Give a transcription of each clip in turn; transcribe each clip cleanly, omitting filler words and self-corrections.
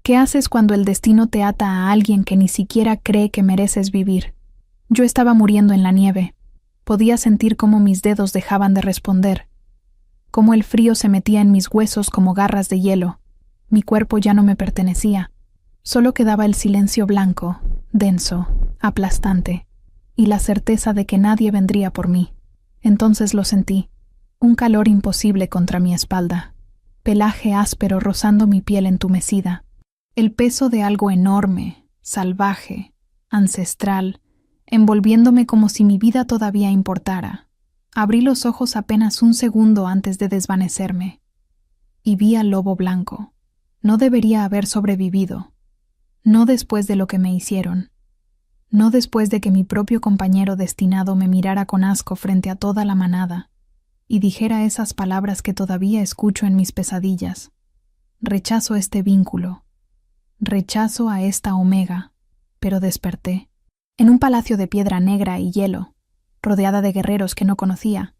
¿Qué haces cuando el destino te ata a alguien que ni siquiera cree que mereces vivir? Yo estaba muriendo en la nieve. Podía sentir cómo mis dedos dejaban de responder, cómo el frío se metía en mis huesos como garras de hielo. Mi cuerpo ya no me pertenecía. Solo quedaba el silencio blanco, denso, aplastante, y la certeza de que nadie vendría por mí. Entonces lo sentí, un calor imposible contra mi espalda, pelaje áspero rozando mi piel entumecida, el peso de algo enorme, salvaje, ancestral, envolviéndome como si mi vida todavía importara. Abrí los ojos apenas un segundo antes de desvanecerme, y vi al lobo blanco. No debería haber sobrevivido. No después de lo que me hicieron. No después de que mi propio compañero destinado me mirara con asco frente a toda la manada y dijera esas palabras que todavía escucho en mis pesadillas. Rechazo este vínculo. Rechazo a esta Omega. Pero desperté. En un palacio de piedra negra y hielo, rodeada de guerreros que no conocía.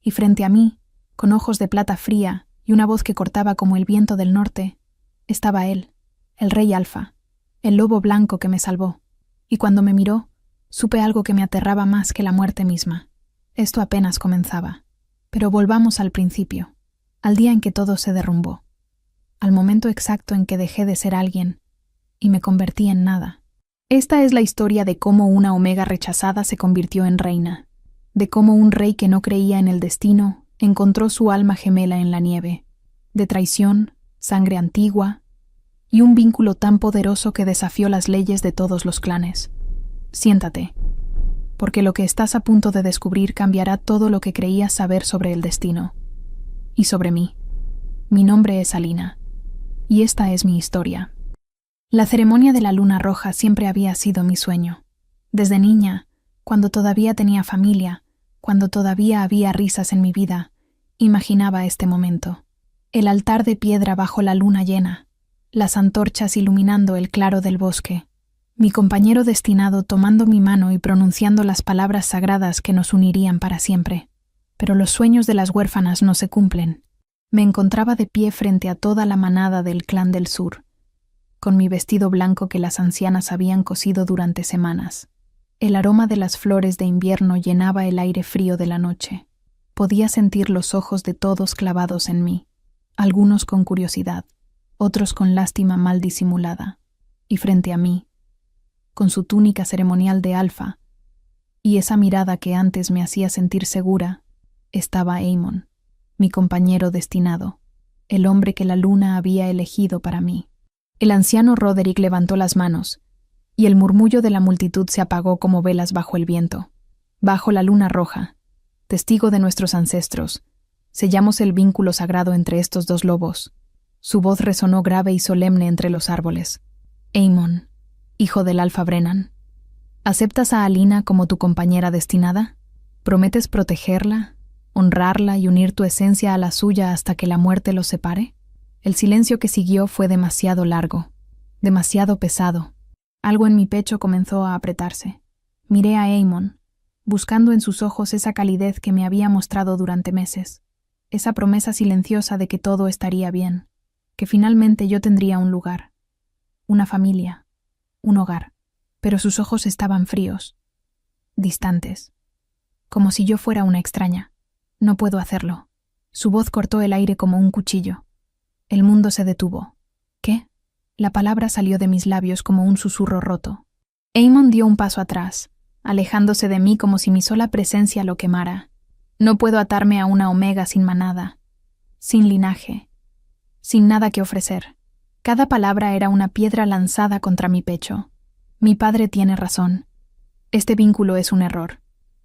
Y frente a mí, con ojos de plata fría y una voz que cortaba como el viento del norte, estaba él, el rey Alfa, el lobo blanco que me salvó. Y cuando me miró, supe algo que me aterraba más que la muerte misma. Esto apenas comenzaba. Pero volvamos al principio, al día en que todo se derrumbó, al momento exacto en que dejé de ser alguien y me convertí en nada. Esta es la historia de cómo una Omega rechazada se convirtió en reina, de cómo un rey que no creía en el destino encontró su alma gemela en la nieve, de traición, sangre antigua y un vínculo tan poderoso que desafió las leyes de todos los clanes. Siéntate, porque lo que estás a punto de descubrir cambiará todo lo que creías saber sobre el destino y sobre mí. Mi nombre es Alina, y esta es mi historia. La ceremonia de la luna roja siempre había sido mi sueño. Desde niña, cuando todavía tenía familia, cuando todavía había risas en mi vida, imaginaba este momento. El altar de piedra bajo la luna llena, las antorchas iluminando el claro del bosque, mi compañero destinado tomando mi mano y pronunciando las palabras sagradas que nos unirían para siempre. Pero los sueños de las huérfanas no se cumplen. Me encontraba de pie frente a toda la manada del clan del sur, con mi vestido blanco que las ancianas habían cosido durante semanas. El aroma de las flores de invierno llenaba el aire frío de la noche. Podía sentir los ojos de todos clavados en mí, algunos con curiosidad, otros con lástima mal disimulada, y frente a mí, con su túnica ceremonial de alfa, y esa mirada que antes me hacía sentir segura, estaba Aemon, mi compañero destinado, el hombre que la luna había elegido para mí. El anciano Roderick levantó las manos, y el murmullo de la multitud se apagó como velas bajo el viento. Bajo la luna roja, testigo de nuestros ancestros, sellamos el vínculo sagrado entre estos dos lobos. Su voz resonó grave y solemne entre los árboles. Aemon, hijo del Alfa Brennan, ¿aceptas a Alina como tu compañera destinada? ¿Prometes protegerla, honrarla y unir tu esencia a la suya hasta que la muerte los separe? El silencio que siguió fue demasiado largo, demasiado pesado. Algo en mi pecho comenzó a apretarse. Miré a Aemon, buscando en sus ojos esa calidez que me había mostrado durante meses, esa promesa silenciosa de que todo estaría bien, que finalmente yo tendría un lugar, una familia, un hogar. Pero sus ojos estaban fríos, distantes, como si yo fuera una extraña. No puedo hacerlo. Su voz cortó el aire como un cuchillo. El mundo se detuvo. ¿Qué? La palabra salió de mis labios como un susurro roto. Aemon dio un paso atrás, alejándose de mí como si mi sola presencia lo quemara. No puedo atarme a una Omega sin manada, sin linaje, sin nada que ofrecer. Cada palabra era una piedra lanzada contra mi pecho. Mi padre tiene razón. Este vínculo es un error.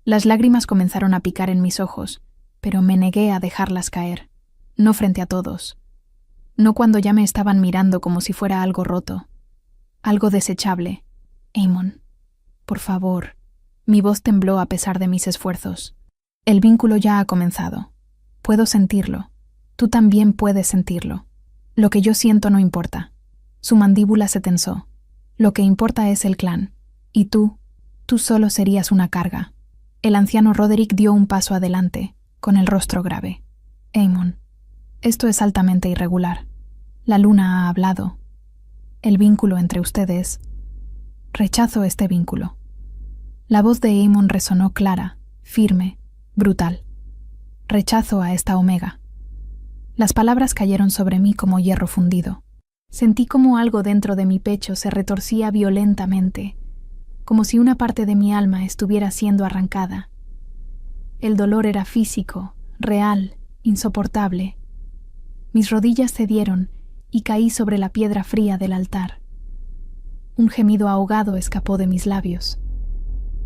Las lágrimas comenzaron a picar en mis ojos, pero me negué a dejarlas caer. No frente a todos. No cuando ya me estaban mirando como si fuera algo roto, algo desechable. Aemon, por favor. Mi voz tembló a pesar de mis esfuerzos. El vínculo ya ha comenzado. Puedo sentirlo. Tú también puedes sentirlo. Lo que yo siento no importa. Su mandíbula se tensó. Lo que importa es el clan. Y tú solo serías una carga. El anciano Roderick dio un paso adelante, con el rostro grave. Aemon, esto es altamente irregular. La luna ha hablado. El vínculo entre ustedes. Rechazo este vínculo. La voz de Eamon resonó clara, firme, brutal. Rechazo a esta Omega. Las palabras cayeron sobre mí como hierro fundido. Sentí como algo dentro de mi pecho se retorcía violentamente, como si una parte de mi alma estuviera siendo arrancada. El dolor era físico, real, insoportable. Mis rodillas cedieron y caí sobre la piedra fría del altar. Un gemido ahogado escapó de mis labios.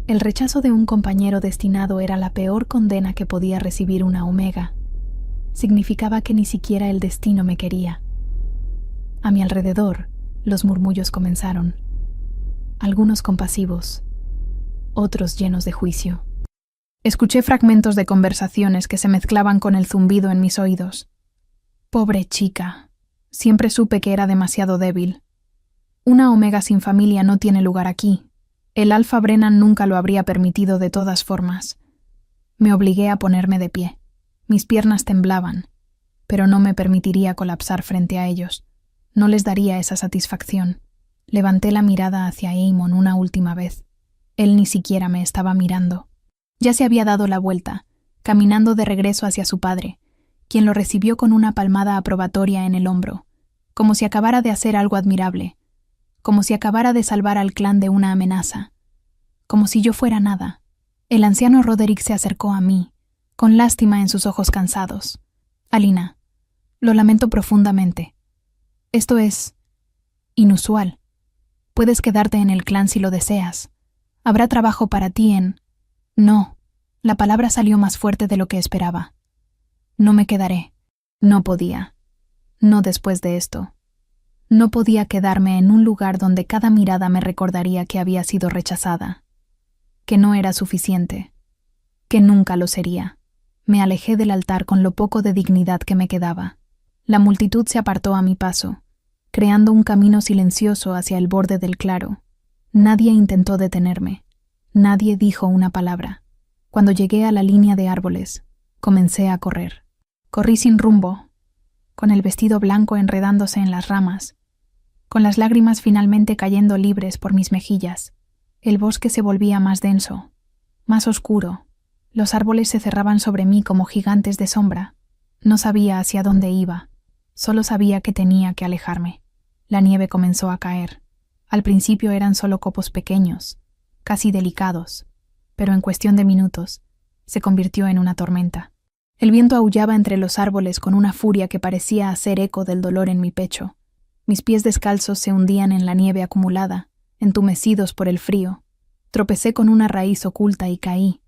El rechazo de un compañero destinado era la peor condena que podía recibir una Omega. Significaba que ni siquiera el destino me quería. A mi alrededor, los murmullos comenzaron. Algunos compasivos, otros llenos de juicio. Escuché fragmentos de conversaciones que se mezclaban con el zumbido en mis oídos. Pobre chica. Siempre supe que era demasiado débil. Una Omega sin familia no tiene lugar aquí. El Alpha Brennan nunca lo habría permitido de todas formas. Me obligué a ponerme de pie. Mis piernas temblaban, pero no me permitiría colapsar frente a ellos. No les daría esa satisfacción. Levanté la mirada hacia Eamon una última vez. Él ni siquiera me estaba mirando. Ya se había dado la vuelta, caminando de regreso hacia su padre, quien lo recibió con una palmada aprobatoria en el hombro, como si acabara de hacer algo admirable, como si acabara de salvar al clan de una amenaza, como si yo fuera nada. El anciano Roderick se acercó a mí, con lástima en sus ojos cansados. Alina, lo lamento profundamente. Esto es inusual. Puedes quedarte en el clan si lo deseas. Habrá trabajo para ti en... No, la palabra salió más fuerte de lo que esperaba. No me quedaré. No podía. No después de esto. No podía quedarme en un lugar donde cada mirada me recordaría que había sido rechazada, que no era suficiente, que nunca lo sería. Me alejé del altar con lo poco de dignidad que me quedaba. La multitud se apartó a mi paso, creando un camino silencioso hacia el borde del claro. Nadie intentó detenerme. Nadie dijo una palabra. Cuando llegué a la línea de árboles, comencé a correr. Corrí sin rumbo, con el vestido blanco enredándose en las ramas, con las lágrimas finalmente cayendo libres por mis mejillas. El bosque se volvía más denso, más oscuro. Los árboles se cerraban sobre mí como gigantes de sombra. No sabía hacia dónde iba, solo sabía que tenía que alejarme. La nieve comenzó a caer. Al principio eran solo copos pequeños, casi delicados, pero en cuestión de minutos se convirtió en una tormenta. El viento aullaba entre los árboles con una furia que parecía hacer eco del dolor en mi pecho. Mis pies descalzos se hundían en la nieve acumulada, entumecidos por el frío. Tropecé con una raíz oculta y caí.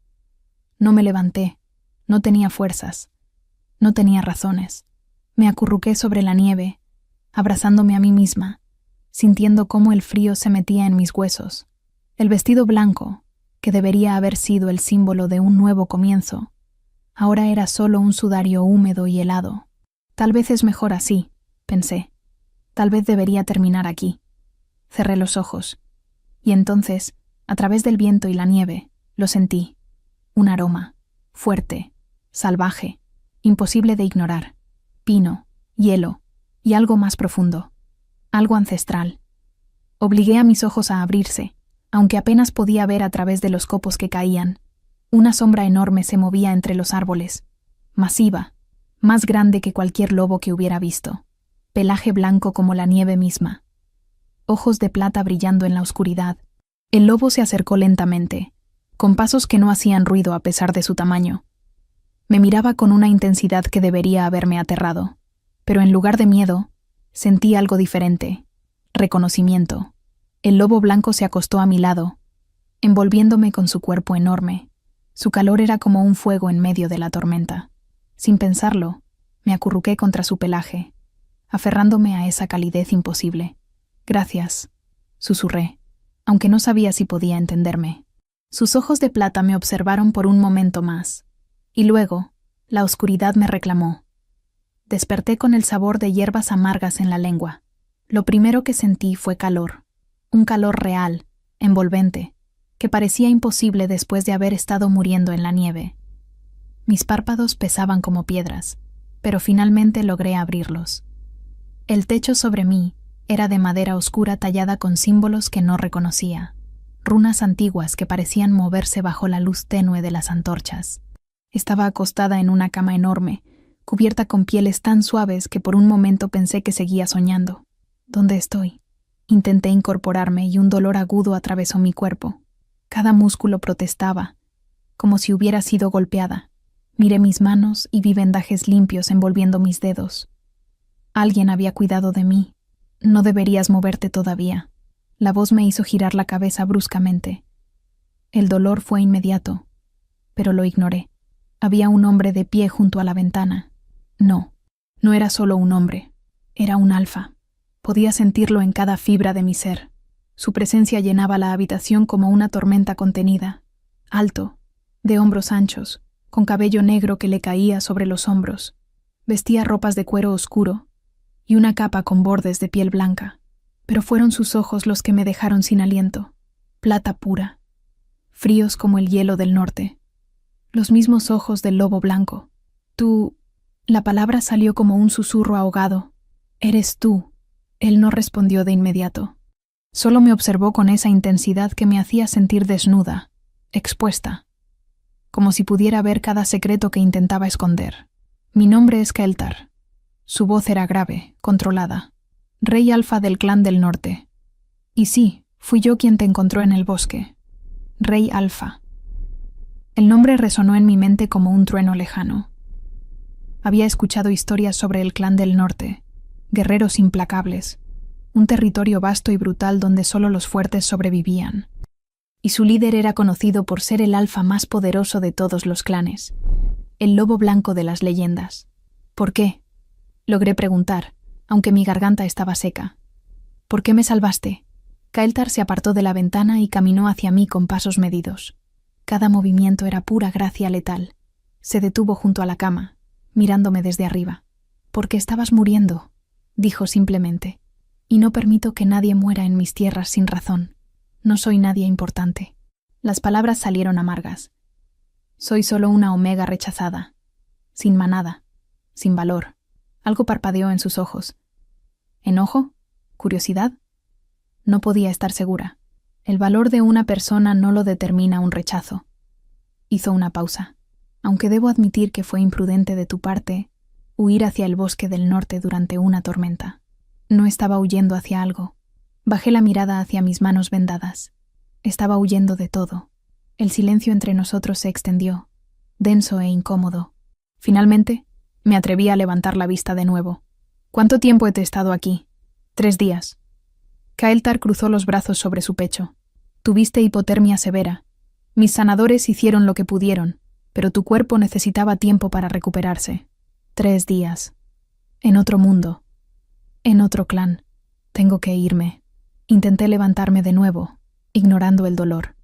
No me levanté, no tenía fuerzas, no tenía razones. Me acurruqué sobre la nieve, abrazándome a mí misma, sintiendo cómo el frío se metía en mis huesos. El vestido blanco, que debería haber sido el símbolo de un nuevo comienzo, ahora era solo un sudario húmedo y helado. Tal vez es mejor así, pensé. Tal vez debería terminar aquí. Cerré los ojos, y entonces, a través del viento y la nieve, lo sentí. Un aroma, fuerte, salvaje, imposible de ignorar. Pino, hielo y algo más profundo. Algo ancestral. Obligué a mis ojos a abrirse, aunque apenas podía ver a través de los copos que caían. Una sombra enorme se movía entre los árboles, masiva, más grande que cualquier lobo que hubiera visto. Pelaje blanco como la nieve misma. Ojos de plata brillando en la oscuridad. El lobo se acercó lentamente, con pasos que no hacían ruido a pesar de su tamaño. Me miraba con una intensidad que debería haberme aterrado, pero en lugar de miedo, sentí algo diferente. Reconocimiento. El lobo blanco se acostó a mi lado, envolviéndome con su cuerpo enorme. Su calor era como un fuego en medio de la tormenta. Sin pensarlo, me acurruqué contra su pelaje, aferrándome a esa calidez imposible. «Gracias», susurré, aunque no sabía si podía entenderme. Sus ojos de plata me observaron por un momento más, y luego, la oscuridad me reclamó. Desperté con el sabor de hierbas amargas en la lengua. Lo primero que sentí fue calor, un calor real, envolvente, que parecía imposible después de haber estado muriendo en la nieve. Mis párpados pesaban como piedras, pero finalmente logré abrirlos. El techo sobre mí Era de madera oscura tallada con símbolos que no reconocía, runas antiguas que parecían moverse bajo la luz tenue de las antorchas. Estaba acostada en una cama enorme, cubierta con pieles tan suaves que por un momento pensé que seguía soñando. ¿Dónde estoy? Intenté incorporarme y un dolor agudo atravesó mi cuerpo. Cada músculo protestaba, como si hubiera sido golpeada. Miré mis manos y vi vendajes limpios envolviendo mis dedos. Alguien había cuidado de mí. No deberías moverte todavía. La voz me hizo girar la cabeza bruscamente. El dolor fue inmediato, pero lo ignoré. Había un hombre de pie junto a la ventana. No, no era solo un hombre. Era un alfa. Podía sentirlo en cada fibra de mi ser. Su presencia llenaba la habitación como una tormenta contenida. Alto, de hombros anchos, con cabello negro que le caía sobre los hombros. Vestía ropas de cuero oscuro y una capa con bordes de piel blanca. Pero fueron sus ojos los que me dejaron sin aliento. Plata pura, fríos como el hielo del norte. Los mismos ojos del lobo blanco. Tú... La palabra salió como un susurro ahogado. Eres tú. Él no respondió de inmediato. Solo me observó con esa intensidad que me hacía sentir desnuda, expuesta, como si pudiera ver cada secreto que intentaba esconder. Mi nombre es Kael'thar. Su voz era grave, controlada. Rey alfa del clan del norte. Y sí, fui yo quien te encontró en el bosque. Rey alfa. El nombre resonó en mi mente como un trueno lejano. Había escuchado historias sobre el clan del norte, guerreros implacables, un territorio vasto y brutal donde solo los fuertes sobrevivían. Y su líder era conocido por ser el alfa más poderoso de todos los clanes, el lobo blanco de las leyendas. ¿Por qué? Logré preguntar, aunque mi garganta estaba seca. ¿Por qué me salvaste? Kael'thar se apartó de la ventana y caminó hacia mí con pasos medidos. Cada movimiento era pura gracia letal. Se detuvo junto a la cama, mirándome desde arriba. «Porque estabas muriendo», dijo simplemente. «Y no permito que nadie muera en mis tierras sin razón. No soy nadie importante». Las palabras salieron amargas. Soy solo una omega rechazada, sin manada, sin valor. Algo parpadeó en sus ojos. ¿Enojo? ¿Curiosidad? No podía estar segura. El valor de una persona no lo determina un rechazo. Hizo una pausa. Aunque debo admitir que fue imprudente de tu parte huir hacia el bosque del norte durante una tormenta. No estaba huyendo hacia algo. Bajé la mirada hacia mis manos vendadas. Estaba huyendo de todo. El silencio entre nosotros se extendió, denso e incómodo. Finalmente, me atreví a levantar la vista de nuevo. ¿Cuánto tiempo he estado aquí? 3 días. Kael'thar cruzó los brazos sobre su pecho. Tuviste hipotermia severa. Mis sanadores hicieron lo que pudieron, pero tu cuerpo necesitaba tiempo para recuperarse. 3 días. En otro mundo. En otro clan. Tengo que irme. Intenté levantarme de nuevo, ignorando el dolor.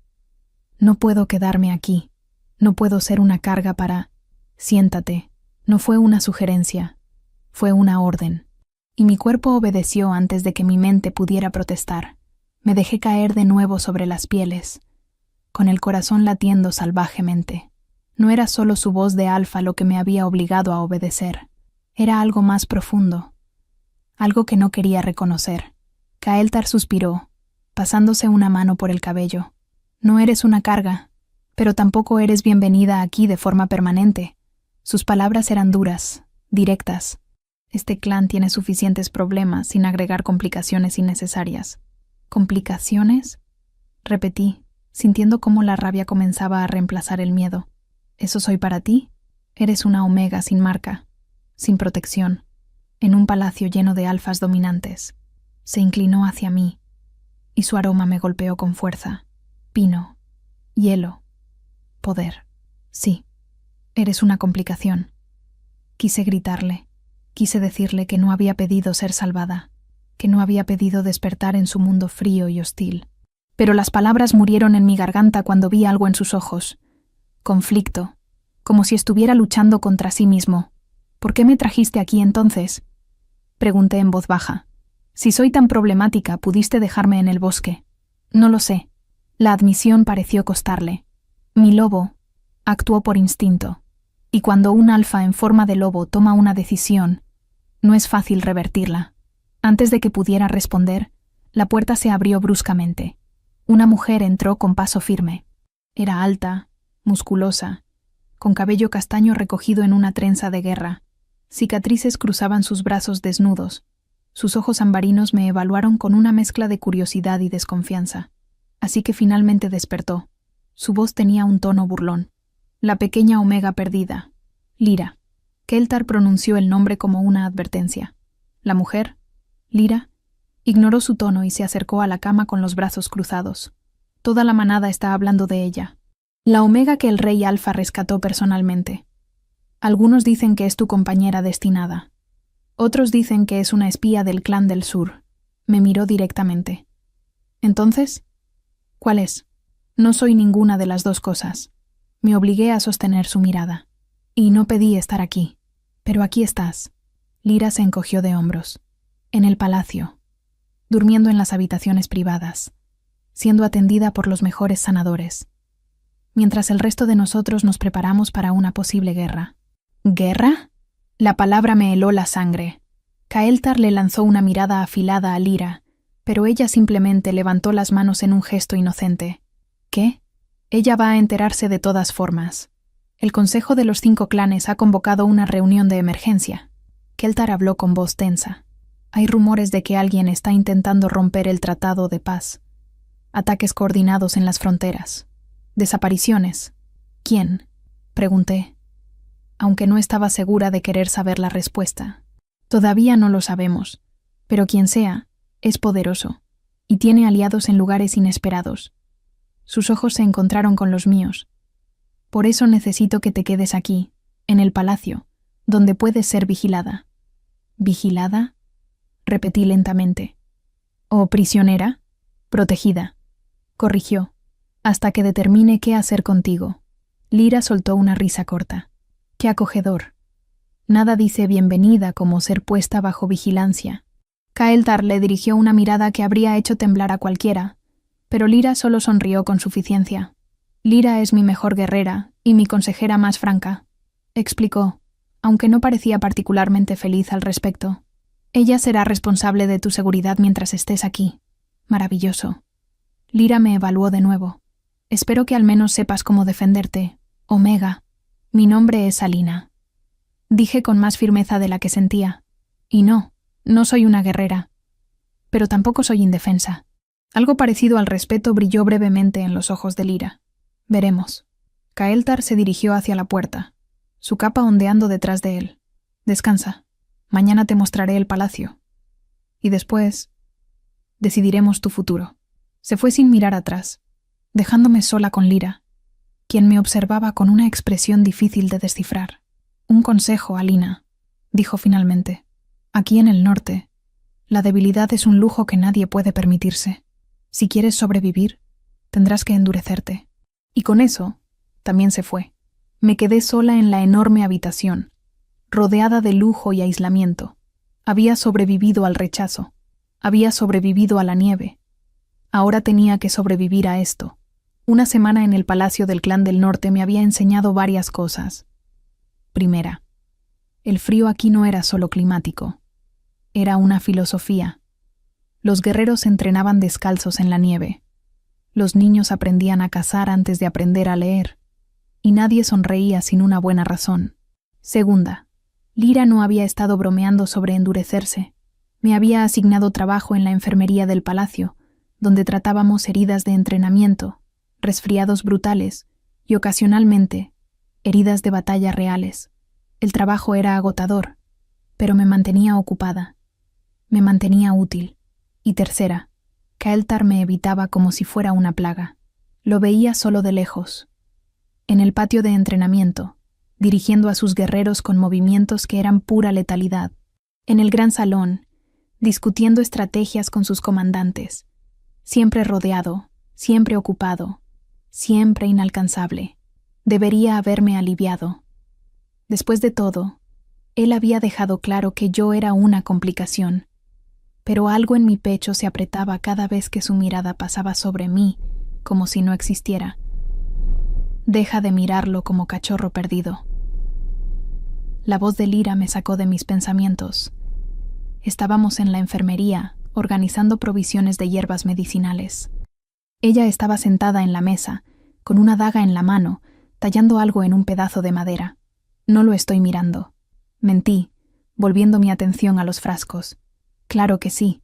No puedo quedarme aquí. No puedo ser una carga para... Siéntate. No fue una sugerencia. Fue una orden. Y mi cuerpo obedeció antes de que mi mente pudiera protestar. Me dejé caer de nuevo sobre las pieles, con el corazón latiendo salvajemente. No era solo su voz de alfa lo que me había obligado a obedecer. Era algo más profundo. Algo que no quería reconocer. Kael'thar suspiró, pasándose una mano por el cabello. No eres una carga, pero tampoco eres bienvenida aquí de forma permanente. Sus palabras eran duras, directas. Este clan tiene suficientes problemas sin agregar complicaciones innecesarias. ¿Complicaciones? Repetí, sintiendo cómo la rabia comenzaba a reemplazar el miedo. ¿Eso soy para ti? Eres una omega sin marca, sin protección, en un palacio lleno de alfas dominantes. Se inclinó hacia mí, y su aroma me golpeó con fuerza. Pino, hielo, poder. Sí, eres una complicación. Quise gritarle. Quise decirle que no había pedido ser salvada, que no había pedido despertar en su mundo frío y hostil. Pero las palabras murieron en mi garganta cuando vi algo en sus ojos. Conflicto, como si estuviera luchando contra sí mismo. ¿Por qué me trajiste aquí entonces? Pregunté en voz baja. Si soy tan problemática, pudiste dejarme en el bosque. No lo sé. La admisión pareció costarle. Mi lobo actuó por instinto. Y cuando un alfa en forma de lobo toma una decisión, no es fácil revertirla. Antes de que pudiera responder, la puerta se abrió bruscamente. Una mujer entró con paso firme. Era alta, musculosa, con cabello castaño recogido en una trenza de guerra. Cicatrices cruzaban sus brazos desnudos. Sus ojos ambarinos me evaluaron con una mezcla de curiosidad y desconfianza. Así que finalmente despertó. Su voz tenía un tono burlón. La pequeña Omega perdida. Lyra. Keltar pronunció el nombre como una advertencia. La mujer, Lyra, ignoró su tono y se acercó a la cama con los brazos cruzados. Toda la manada está hablando de ella. La Omega que el rey Alfa rescató personalmente. Algunos dicen que es tu compañera destinada. Otros dicen que es una espía del clan del sur. Me miró directamente. ¿Entonces? ¿Cuál es? No soy ninguna de las dos cosas. Me obligué a sostener su mirada. Y no pedí estar aquí. Pero aquí estás. Lyra se encogió de hombros. En el palacio. Durmiendo en las habitaciones privadas. Siendo atendida por los mejores sanadores. Mientras el resto de nosotros nos preparamos para una posible guerra. ¿Guerra? La palabra me heló la sangre. Kael'thar le lanzó una mirada afilada a Lyra, pero ella simplemente levantó las manos en un gesto inocente. ¿Qué? Ella va a enterarse de todas formas. El Consejo de los 5 clanes ha convocado una reunión de emergencia. Keltar habló con voz tensa. Hay rumores de que alguien está intentando romper el tratado de paz. Ataques coordinados en las fronteras. Desapariciones. ¿Quién? Pregunté, aunque no estaba segura de querer saber la respuesta. Todavía no lo sabemos, pero quien sea, es poderoso, y tiene aliados en lugares inesperados. Sus ojos se encontraron con los míos. Por eso necesito que te quedes aquí, en el palacio, donde puedes ser vigilada. ¿Vigilada? Repetí lentamente. ¿O prisionera? Protegida. Corrigió. Hasta que determine qué hacer contigo. Lyra soltó una risa corta. Qué acogedor. Nada dice bienvenida como ser puesta bajo vigilancia. Kael'thar le dirigió una mirada que habría hecho temblar a cualquiera, pero Lyra solo sonrió con suficiencia. Lyra es mi mejor guerrera y mi consejera más franca, explicó, aunque no parecía particularmente feliz al respecto. Ella será responsable de tu seguridad mientras estés aquí. Maravilloso. Lyra me evaluó de nuevo. Espero que al menos sepas cómo defenderte. Omega. Mi nombre es Alina. Dije con más firmeza de la que sentía. Y no soy una guerrera. Pero tampoco soy indefensa. Algo parecido al respeto brilló brevemente en los ojos de Lyra. Veremos. Kael'thar se dirigió hacia la puerta, su capa ondeando detrás de él. Descansa. Mañana te mostraré el palacio. Y después decidiremos tu futuro. Se fue sin mirar atrás, dejándome sola con Lyra, quien me observaba con una expresión difícil de descifrar. Un consejo, Alina, dijo finalmente. Aquí en el norte, la debilidad es un lujo que nadie puede permitirse. Si quieres sobrevivir, tendrás que endurecerte. Y con eso, también se fue. Me quedé sola en la enorme habitación, rodeada de lujo y aislamiento. Había sobrevivido al rechazo. Había sobrevivido a la nieve. Ahora tenía que sobrevivir a esto. Una semana en el Palacio del Clan del Norte me había enseñado varias cosas. Primera, el frío aquí no era solo climático. Era una filosofía. Los guerreros se entrenaban descalzos en la nieve. Los niños aprendían a cazar antes de aprender a leer. Y nadie sonreía sin una buena razón. Segunda, Lyra no había estado bromeando sobre endurecerse. Me había asignado trabajo en la enfermería del palacio, donde tratábamos heridas de entrenamiento, resfriados brutales y, ocasionalmente, heridas de batalla reales. El trabajo era agotador, pero me mantenía ocupada. Me mantenía útil. Y tercera, Kael'thar me evitaba como si fuera una plaga. Lo veía solo de lejos. En el patio de entrenamiento, dirigiendo a sus guerreros con movimientos que eran pura letalidad. En el gran salón, discutiendo estrategias con sus comandantes. Siempre rodeado, siempre ocupado, siempre inalcanzable. Debería haberme aliviado. Después de todo, él había dejado claro que yo era una complicación, pero algo en mi pecho se apretaba cada vez que su mirada pasaba sobre mí, como si no existiera. Deja de mirarlo como cachorro perdido. La voz de Lyra me sacó de mis pensamientos. Estábamos en la enfermería, organizando provisiones de hierbas medicinales. Ella estaba sentada en la mesa, con una daga en la mano, tallando algo en un pedazo de madera. No lo estoy mirando. Mentí, volviendo mi atención a los frascos. Claro que sí.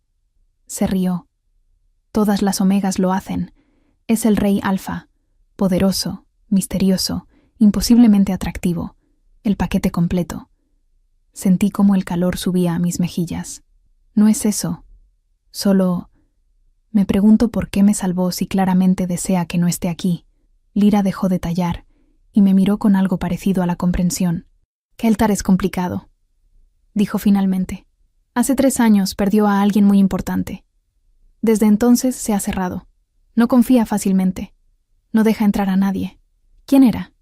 Se rió. Todas las omegas lo hacen. Es el rey alfa, poderoso, misterioso, imposiblemente atractivo, el paquete completo. Sentí cómo el calor subía a mis mejillas. No es eso. Solo me pregunto por qué me salvó si claramente desea que no esté aquí. Lyra dejó de tallar y me miró con algo parecido a la comprensión. Keltar es complicado, dijo finalmente. Hace 3 años perdió a alguien muy importante. Desde entonces se ha cerrado. No confía fácilmente. No deja entrar a nadie. ¿Quién era?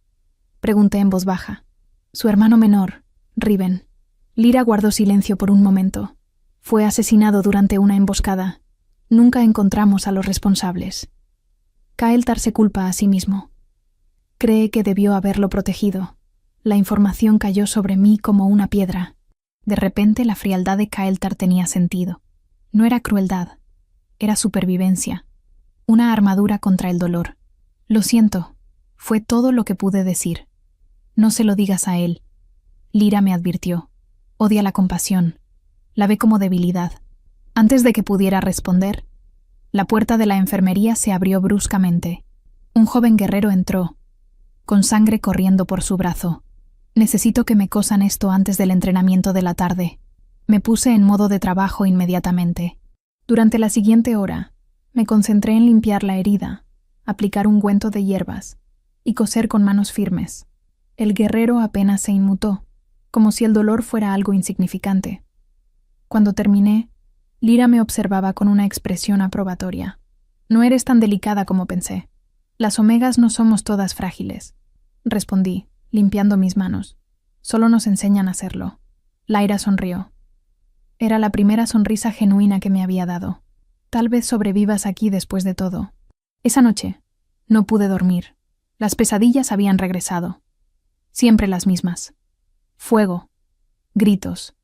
Pregunté en voz baja. Su hermano menor, Riven. Lyra guardó silencio por un momento. Fue asesinado durante una emboscada. Nunca encontramos a los responsables. Kael'thar se culpa a sí mismo. Cree que debió haberlo protegido. La información cayó sobre mí como una piedra. De repente la frialdad de Kael'thar tenía sentido. No era crueldad. Era supervivencia. Una armadura contra el dolor. Lo siento. Fue todo lo que pude decir. No se lo digas a él. Lyra me advirtió. Odia la compasión. La ve como debilidad. Antes de que pudiera responder, la puerta de la enfermería se abrió bruscamente. Un joven guerrero entró, con sangre corriendo por su brazo. Necesito que me cosan esto antes del entrenamiento de la tarde. Me puse en modo de trabajo inmediatamente. Durante la siguiente hora, me concentré en limpiar la herida, aplicar ungüento de hierbas y coser con manos firmes. El guerrero apenas se inmutó, como si el dolor fuera algo insignificante. Cuando terminé, Lyra me observaba con una expresión aprobatoria. No eres tan delicada como pensé. Las omegas no somos todas frágiles, respondí, limpiando mis manos. Solo nos enseñan a hacerlo. Lyra sonrió. Era la primera sonrisa genuina que me había dado. Tal vez sobrevivas aquí después de todo. Esa noche, no pude dormir. Las pesadillas habían regresado. Siempre las mismas. Fuego, gritos,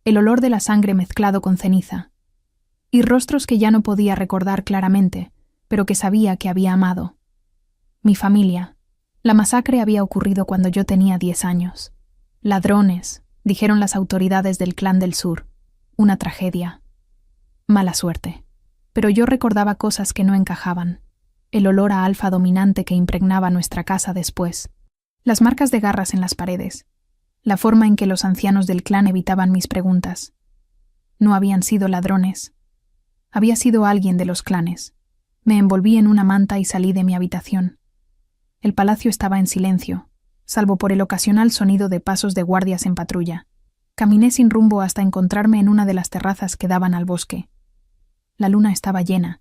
el olor de la sangre mezclado con ceniza, y rostros que ya no podía recordar claramente, pero que sabía que había amado. Mi familia. La masacre había ocurrido cuando yo tenía 10 años. Ladrones, dijeron las autoridades del Clan del Sur. Una tragedia. Mala suerte. Pero yo recordaba cosas que no encajaban. El olor a alfa dominante que impregnaba nuestra casa después. Las marcas de garras en las paredes. La forma en que los ancianos del clan evitaban mis preguntas. No habían sido ladrones. Había sido alguien de los clanes. Me envolví en una manta y salí de mi habitación. El palacio estaba en silencio, salvo por el ocasional sonido de pasos de guardias en patrulla. Caminé sin rumbo hasta encontrarme en una de las terrazas que daban al bosque. La luna estaba llena,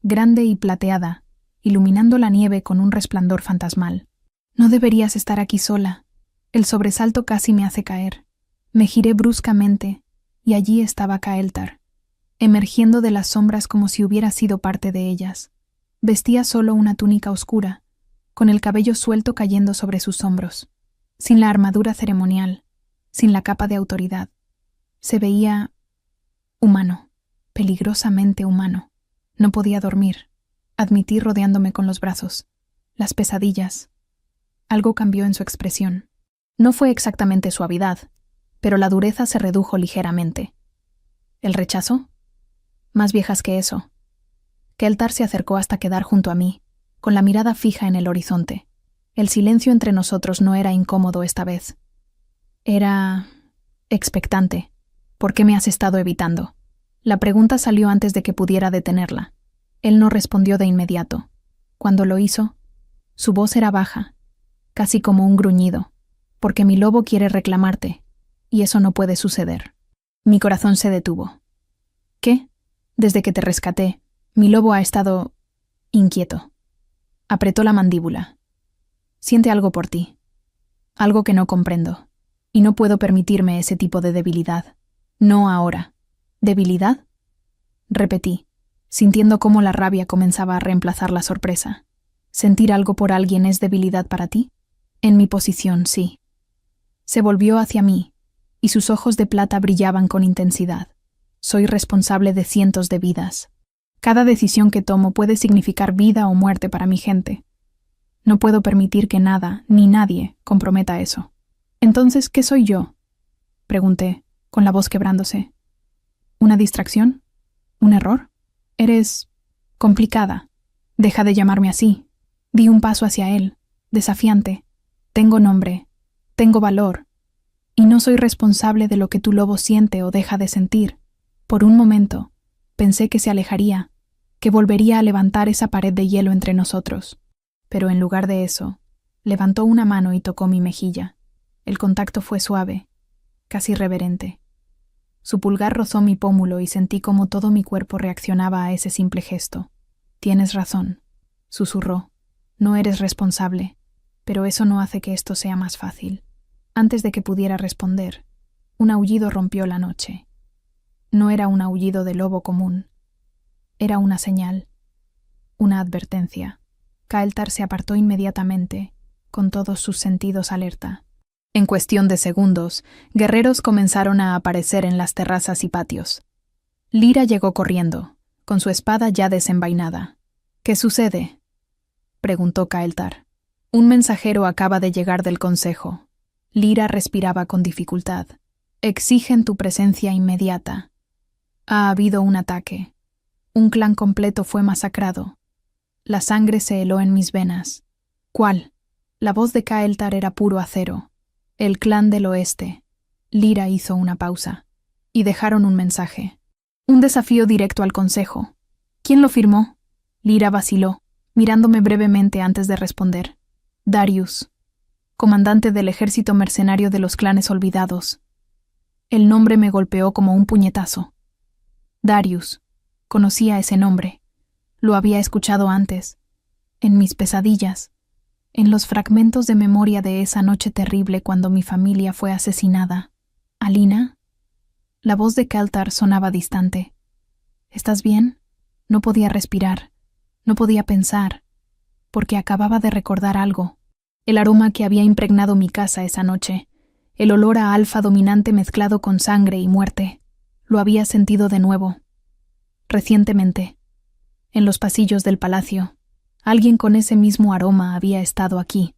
grande y plateada, iluminando la nieve con un resplandor fantasmal. No deberías estar aquí sola. El sobresalto casi me hace caer. Me giré bruscamente, y allí estaba Kael'thar, emergiendo de las sombras como si hubiera sido parte de ellas. Vestía solo una túnica oscura, con el cabello suelto cayendo sobre sus hombros, sin la armadura ceremonial, sin la capa de autoridad. Se veía humano, peligrosamente humano. No podía dormir, admití rodeándome con los brazos. Las pesadillas. Algo cambió en su expresión. No fue exactamente suavidad, pero la dureza se redujo ligeramente. ¿El rechazo? Más viejas que eso. Keltar se acercó hasta quedar junto a mí, con la mirada fija en el horizonte. El silencio entre nosotros no era incómodo esta vez. Era expectante. ¿Por qué me has estado evitando? La pregunta salió antes de que pudiera detenerla. Él no respondió de inmediato. Cuando lo hizo, su voz era baja, casi como un gruñido. Porque mi lobo quiere reclamarte, y eso no puede suceder. Mi corazón se detuvo. ¿Qué? Desde que te rescaté, mi lobo ha estado inquieto. Apretó la mandíbula. Siente algo por ti. Algo que no comprendo. Y no puedo permitirme ese tipo de debilidad. No ahora. ¿Debilidad? Repetí, sintiendo cómo la rabia comenzaba a reemplazar la sorpresa. ¿Sentir algo por alguien es debilidad para ti? En mi posición, sí. Se volvió hacia mí, y sus ojos de plata brillaban con intensidad. Soy responsable de cientos de vidas. Cada decisión que tomo puede significar vida o muerte para mi gente. No puedo permitir que nada, ni nadie, comprometa eso. Entonces, ¿qué soy yo?, pregunté, con la voz quebrándose. ¿Una distracción? ¿Un error? Eres complicada. Deja de llamarme así. Di un paso hacia él, desafiante. Tengo nombre, tengo valor, y no soy responsable de lo que tu lobo siente o deja de sentir. Por un momento, pensé que se alejaría, que volvería a levantar esa pared de hielo entre nosotros. Pero en lugar de eso, levantó una mano y tocó mi mejilla. El contacto fue suave, casi reverente. Su pulgar rozó mi pómulo y sentí como todo mi cuerpo reaccionaba a ese simple gesto. Tienes razón, susurró. No eres responsable, pero eso no hace que esto sea más fácil. Antes de que pudiera responder, un aullido rompió la noche. No era un aullido de lobo común. Era una señal, una advertencia. Kael'thar se apartó inmediatamente, con todos sus sentidos alerta. En cuestión de segundos, guerreros comenzaron a aparecer en las terrazas y patios. Lyra llegó corriendo, con su espada ya desenvainada. ¿Qué sucede?, preguntó Kael'thar. Un mensajero acaba de llegar del consejo. Lyra respiraba con dificultad. Exigen tu presencia inmediata. Ha habido un ataque. Un clan completo fue masacrado. La sangre se heló en mis venas. ¿Cuál? La voz de Kael'thar era puro acero. El clan del oeste. Lyra hizo una pausa. Y dejaron un mensaje. Un desafío directo al consejo. ¿Quién lo firmó? Lyra vaciló, mirándome brevemente antes de responder. Darius, comandante del ejército mercenario de los clanes olvidados. El nombre me golpeó como un puñetazo. Darius. Conocía ese nombre. Lo había escuchado antes, en mis pesadillas, en los fragmentos de memoria de esa noche terrible cuando mi familia fue asesinada. ¿Alina? La voz de Kael'thar sonaba distante. ¿Estás bien? No podía respirar, no podía pensar, porque acababa de recordar algo. El aroma que había impregnado mi casa esa noche, el olor a alfa dominante mezclado con sangre y muerte, lo había sentido de nuevo. Recientemente, en los pasillos del palacio, alguien con ese mismo aroma había estado aquí.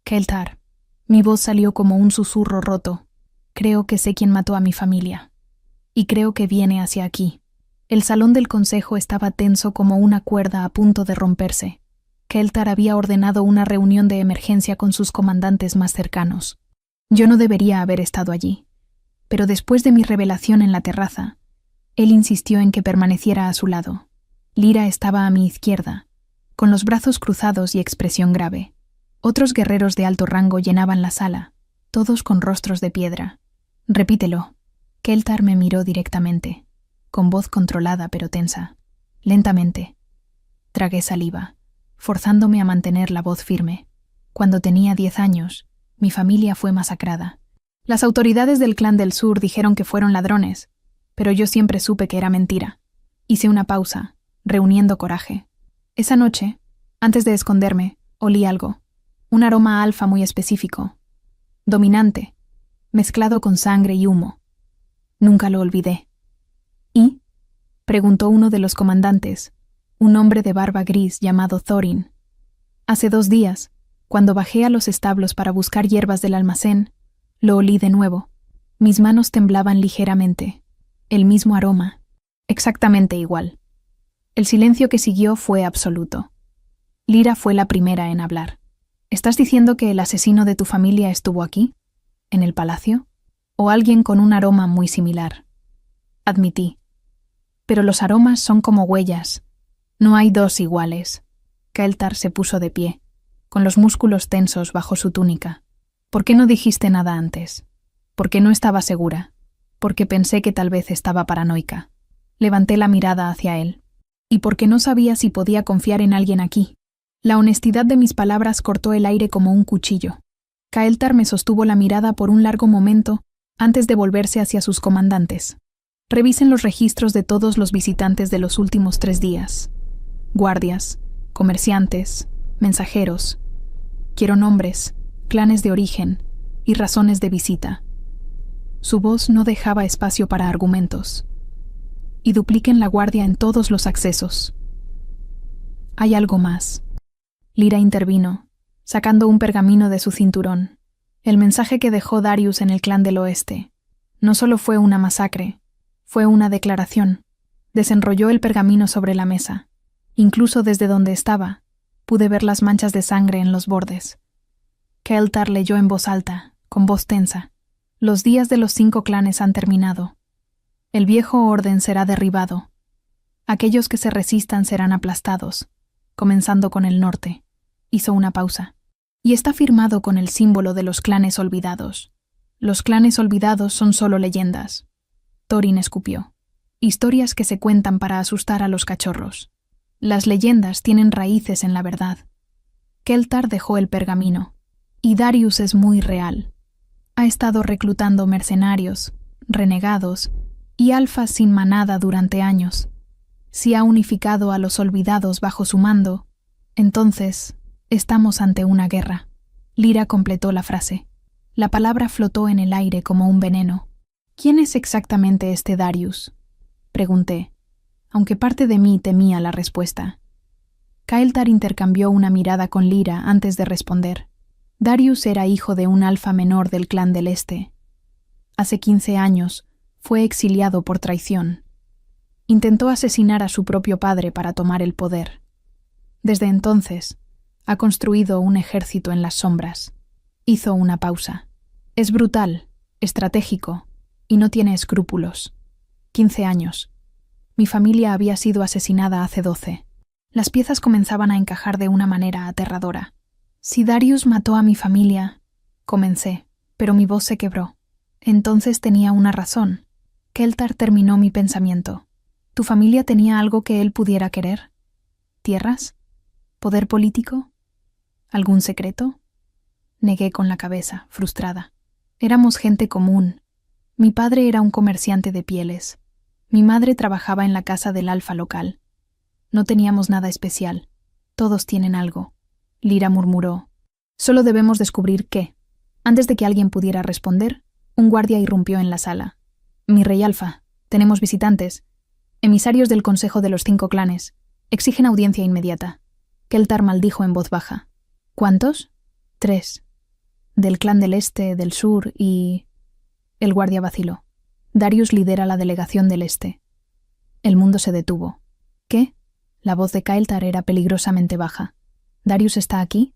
Kael'thar. Mi voz salió como un susurro roto. Creo que sé quién mató a mi familia. Y creo que viene hacia aquí. El salón del consejo estaba tenso como una cuerda a punto de romperse. Kael'thar había ordenado una reunión de emergencia con sus comandantes más cercanos. Yo no debería haber estado allí. Pero después de mi revelación en la terraza, él insistió en que permaneciera a su lado. Lyra estaba a mi izquierda, con los brazos cruzados y expresión grave. Otros guerreros de alto rango llenaban la sala, todos con rostros de piedra. Repítelo. Kael'thar me miró directamente, con voz controlada pero tensa. Lentamente. Tragué saliva, forzándome a mantener la voz firme. Cuando tenía 10 años, mi familia fue masacrada. Las autoridades del clan del sur dijeron que fueron ladrones, pero yo siempre supe que era mentira. Hice una pausa, reuniendo coraje. Esa noche, antes de esconderme, olí algo. Un aroma alfa muy específico. Dominante, mezclado con sangre y humo. Nunca lo olvidé. ¿Y?, preguntó uno de los comandantes, un hombre de barba gris llamado Thorin. Hace 2 días, cuando bajé a los establos para buscar hierbas del almacén, lo olí de nuevo. Mis manos temblaban ligeramente. El mismo aroma. Exactamente igual. El silencio que siguió fue absoluto. Lyra fue la primera en hablar. ¿Estás diciendo que el asesino de tu familia estuvo aquí? ¿En el palacio? ¿O alguien con un aroma muy similar? Admití. Pero los aromas son como huellas. No hay 2 iguales. Kael'thar se puso de pie, con los músculos tensos bajo su túnica. ¿Por qué no dijiste nada antes? Porque no estaba segura. Porque pensé que tal vez estaba paranoica. Levanté la mirada hacia él. Y porque no sabía si podía confiar en alguien aquí. La honestidad de mis palabras cortó el aire como un cuchillo. Kael'thar me sostuvo la mirada por un largo momento antes de volverse hacia sus comandantes. Revisen los registros de todos los visitantes de los últimos 3 días. Guardias, comerciantes, mensajeros. Quiero nombres, clanes de origen y razones de visita. Su voz no dejaba espacio para argumentos. Y dupliquen la guardia en todos los accesos. Hay algo más. Lyra intervino, sacando un pergamino de su cinturón. El mensaje que dejó Darius en el clan del oeste no solo fue una masacre, fue una declaración. Desenrolló el pergamino sobre la mesa. Incluso desde donde estaba, pude ver las manchas de sangre en los bordes. Kael'thar leyó en voz alta, con voz tensa. Los días de los 5 clanes han terminado. El viejo orden será derribado. Aquellos que se resistan serán aplastados, comenzando con el norte. Hizo una pausa. Y está firmado con el símbolo de los clanes olvidados. Los clanes olvidados son solo leyendas. Thorin escupió. Historias que se cuentan para asustar a los cachorros. Las leyendas tienen raíces en la verdad. Kael'thar dejó el pergamino. Y Darius es muy real. Ha estado reclutando mercenarios, renegados y alfas sin manada durante años. Si ha unificado a los olvidados bajo su mando, entonces estamos ante una guerra. Lyra completó la frase. La palabra flotó en el aire como un veneno. ¿Quién es exactamente este Darius?, pregunté, aunque parte de mí temía la respuesta. Kael'thar intercambió una mirada con Lyra antes de responder. Darius era hijo de un alfa menor del clan del Este. Hace 15 años fue exiliado por traición. Intentó asesinar a su propio padre para tomar el poder. Desde entonces, ha construido un ejército en las sombras. Hizo una pausa. Es brutal, estratégico, y no tiene escrúpulos. 15 años. Mi familia había sido asesinada hace 12. Las piezas comenzaban a encajar de una manera aterradora. Si Darius mató a mi familia, comencé, pero mi voz se quebró. Entonces tenía una razón. Kael'thar terminó mi pensamiento. ¿Tu familia tenía algo que él pudiera querer? ¿Tierras? ¿Poder político? ¿Algún secreto? Negué con la cabeza, frustrada. Éramos gente común. Mi padre era un comerciante de pieles. Mi madre trabajaba en la casa del alfa local. No teníamos nada especial. Todos tienen algo. Lyra murmuró. Solo debemos descubrir qué. Antes de que alguien pudiera responder, un guardia irrumpió en la sala. Mi rey alfa, tenemos visitantes. Emisarios del Consejo de los 5 clanes. Exigen audiencia inmediata. Kael'thar maldijo en voz baja. ¿Cuántos? 3. Del clan del Este, del Sur y... El guardia vaciló. Darius lidera la delegación del Este. El mundo se detuvo. ¿Qué? La voz de Kael'thar era peligrosamente baja. ¿Darius está aquí?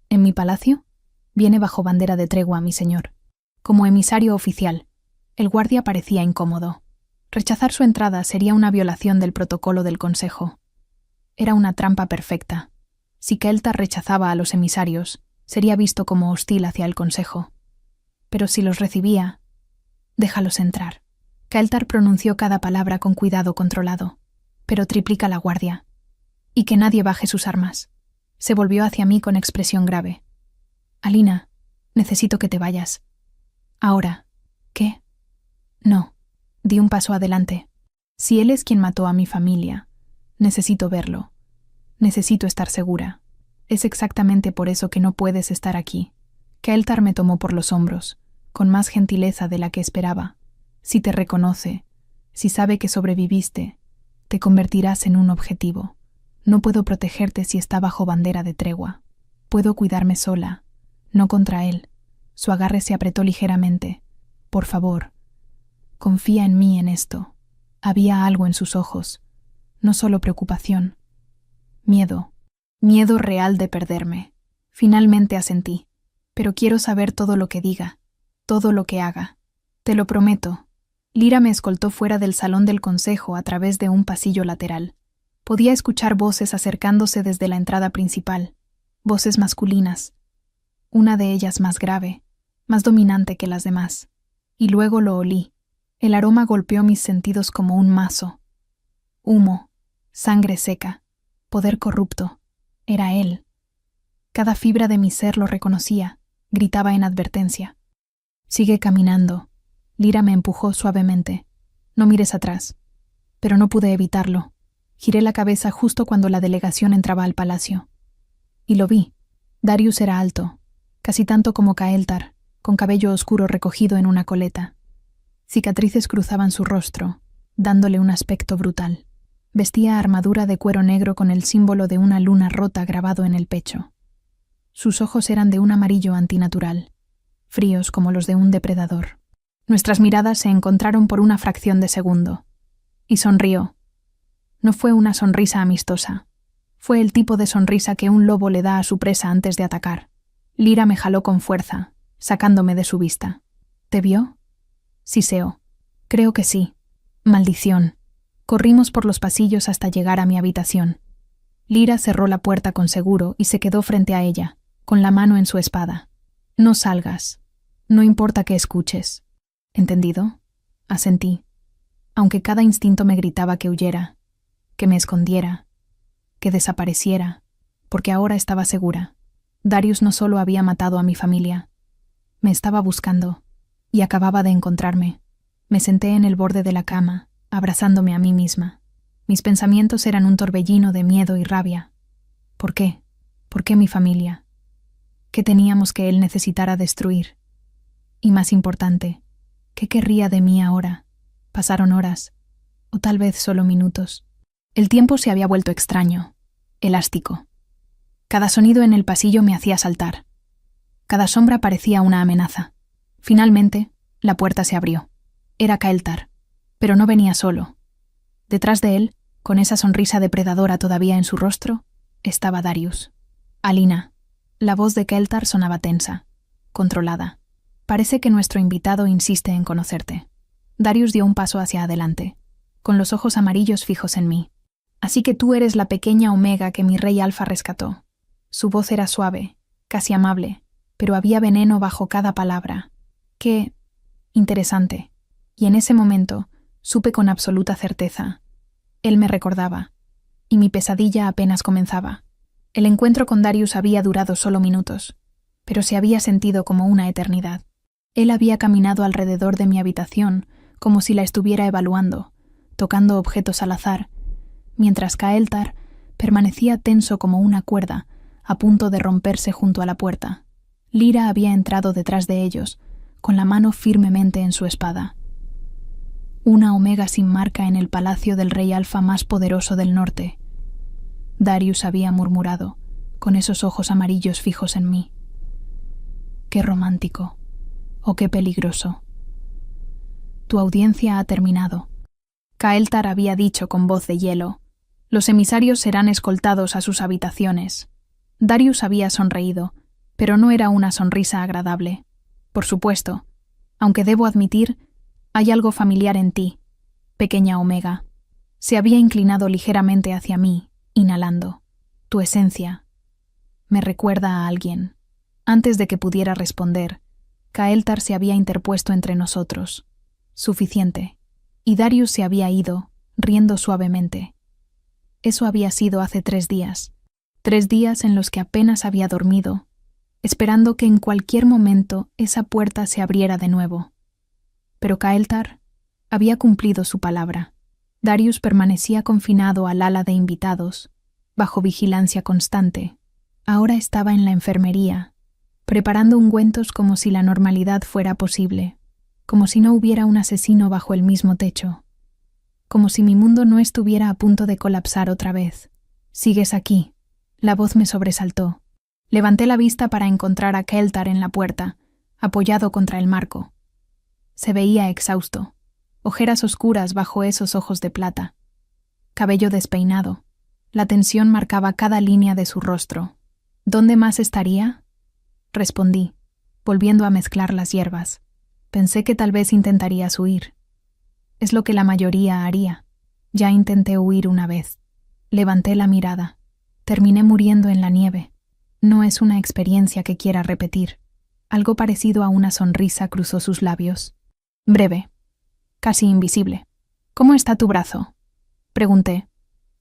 ¿En mi palacio? Viene bajo bandera de tregua, mi señor. Como emisario oficial. El guardia parecía incómodo. Rechazar su entrada sería una violación del protocolo del Consejo. Era una trampa perfecta. Si Kael'thar rechazaba a los emisarios, sería visto como hostil hacia el Consejo. Pero si los recibía... Déjalos entrar. Kael'thar pronunció cada palabra con cuidado controlado. Pero triplica la guardia. Y que nadie baje sus armas. Se volvió hacia mí con expresión grave. Alina, necesito que te vayas. Ahora. ¿Qué? No. Di un paso adelante. Si él es quien mató a mi familia, necesito verlo. Necesito estar segura. Es exactamente por eso que no puedes estar aquí. Kael'thar me tomó por los hombros, con más gentileza de la que esperaba. Si te reconoce, si sabe que sobreviviste, te convertirás en un objetivo. No puedo protegerte si está bajo bandera de tregua. Puedo cuidarme sola, no contra él. Su agarre se apretó ligeramente. Por favor, confía en mí en esto. Había algo en sus ojos, no solo preocupación. Miedo. Miedo real de perderme. Finalmente asentí. Pero quiero saber todo lo que diga, todo lo que haga. Te lo prometo. Lyra me escoltó fuera del salón del consejo a través de un pasillo lateral. Podía escuchar voces acercándose desde la entrada principal. Voces masculinas. Una de ellas más grave, más dominante que las demás. Y luego lo olí. El aroma golpeó mis sentidos como un mazo. Humo, sangre seca, poder corrupto. Era él. Cada fibra de mi ser lo reconocía, gritaba en advertencia. Sigue caminando. Lyra me empujó suavemente. No mires atrás. Pero no pude evitarlo. Giré la cabeza justo cuando la delegación entraba al palacio. Y lo vi. Darius era alto, casi tanto como Kael'thar, con cabello oscuro recogido en una coleta. Cicatrices cruzaban su rostro, dándole un aspecto brutal. Vestía armadura de cuero negro con el símbolo de una luna rota grabado en el pecho. Sus ojos eran de un amarillo antinatural, fríos como los de un depredador. Nuestras miradas se encontraron por una fracción de segundo, y sonrió. No fue una sonrisa amistosa. Fue el tipo de sonrisa que un lobo le da a su presa antes de atacar. Lyra me jaló con fuerza, sacándome de su vista. ¿Te vio? Siseó. Creo que sí. Maldición. Corrimos por los pasillos hasta llegar a mi habitación. Lyra cerró la puerta con seguro y se quedó frente a ella, con la mano en su espada. No salgas. No importa que escuches. ¿Entendido? Asentí, aunque cada instinto me gritaba que huyera, que me escondiera, que desapareciera, porque ahora estaba segura. Darius no solo había matado a mi familia, me estaba buscando, y acababa de encontrarme. Me senté en el borde de la cama, abrazándome a mí misma. Mis pensamientos eran un torbellino de miedo y rabia. ¿Por qué? ¿Por qué mi familia? ¿Qué teníamos que él necesitara destruir? Y más importante, ¿qué querría de mí ahora? Pasaron horas, o tal vez solo minutos. El tiempo se había vuelto extraño, elástico. Cada sonido en el pasillo me hacía saltar. Cada sombra parecía una amenaza. Finalmente, la puerta se abrió. Era Kael'thar, pero no venía solo. Detrás de él, con esa sonrisa depredadora todavía en su rostro, estaba Darius. Alina. La voz de Kael'thar sonaba tensa, controlada. Parece que nuestro invitado insiste en conocerte. Darius dio un paso hacia adelante, con los ojos amarillos fijos en mí. Así que tú eres la pequeña Omega que mi rey Alfa rescató. Su voz era suave, casi amable, pero había veneno bajo cada palabra. Qué interesante. Y en ese momento supe con absoluta certeza. Él me recordaba, y mi pesadilla apenas comenzaba. El encuentro con Darius había durado solo minutos, pero se había sentido como una eternidad. Él había caminado alrededor de mi habitación como si la estuviera evaluando, tocando objetos al azar, mientras Kael'thar permanecía tenso como una cuerda, a punto de romperse junto a la puerta. Lyra había entrado detrás de ellos, con la mano firmemente en su espada. Una Omega sin marca en el palacio del rey Alfa más poderoso del norte. Darius había murmurado, con esos ojos amarillos fijos en mí. Qué romántico, o qué peligroso. Tu audiencia ha terminado. Kael'thar había dicho con voz de hielo. Los emisarios serán escoltados a sus habitaciones. Darius había sonreído, pero no era una sonrisa agradable. Por supuesto, aunque debo admitir, hay algo familiar en ti, pequeña Omega. Se había inclinado ligeramente hacia mí, inhalando. Tu esencia me recuerda a alguien. Antes de que pudiera responder, Kael'thar se había interpuesto entre nosotros. Suficiente. Y Darius se había ido, riendo suavemente. Eso había sido hace 3 días. 3 días en los que apenas había dormido, esperando que en cualquier momento esa puerta se abriera de nuevo. Pero Kael'thar había cumplido su palabra. Darius permanecía confinado al ala de invitados, bajo vigilancia constante. Ahora estaba en la enfermería, preparando ungüentos como si la normalidad fuera posible, como si no hubiera un asesino bajo el mismo techo, como si mi mundo no estuviera a punto de colapsar otra vez. «¿Sigues aquí?» La voz me sobresaltó. Levanté la vista para encontrar a Kael'thar en la puerta, apoyado contra el marco. Se veía exhausto, ojeras oscuras bajo esos ojos de plata, cabello despeinado. La tensión marcaba cada línea de su rostro. «¿Dónde más estaría?» Respondí, volviendo a mezclar las hierbas. Pensé que tal vez intentarías huir. Es lo que la mayoría haría. Ya intenté huir una vez. Levanté la mirada. Terminé muriendo en la nieve. No es una experiencia que quiera repetir. Algo parecido a una sonrisa cruzó sus labios. Breve, casi invisible. «¿Cómo está tu brazo?», pregunté,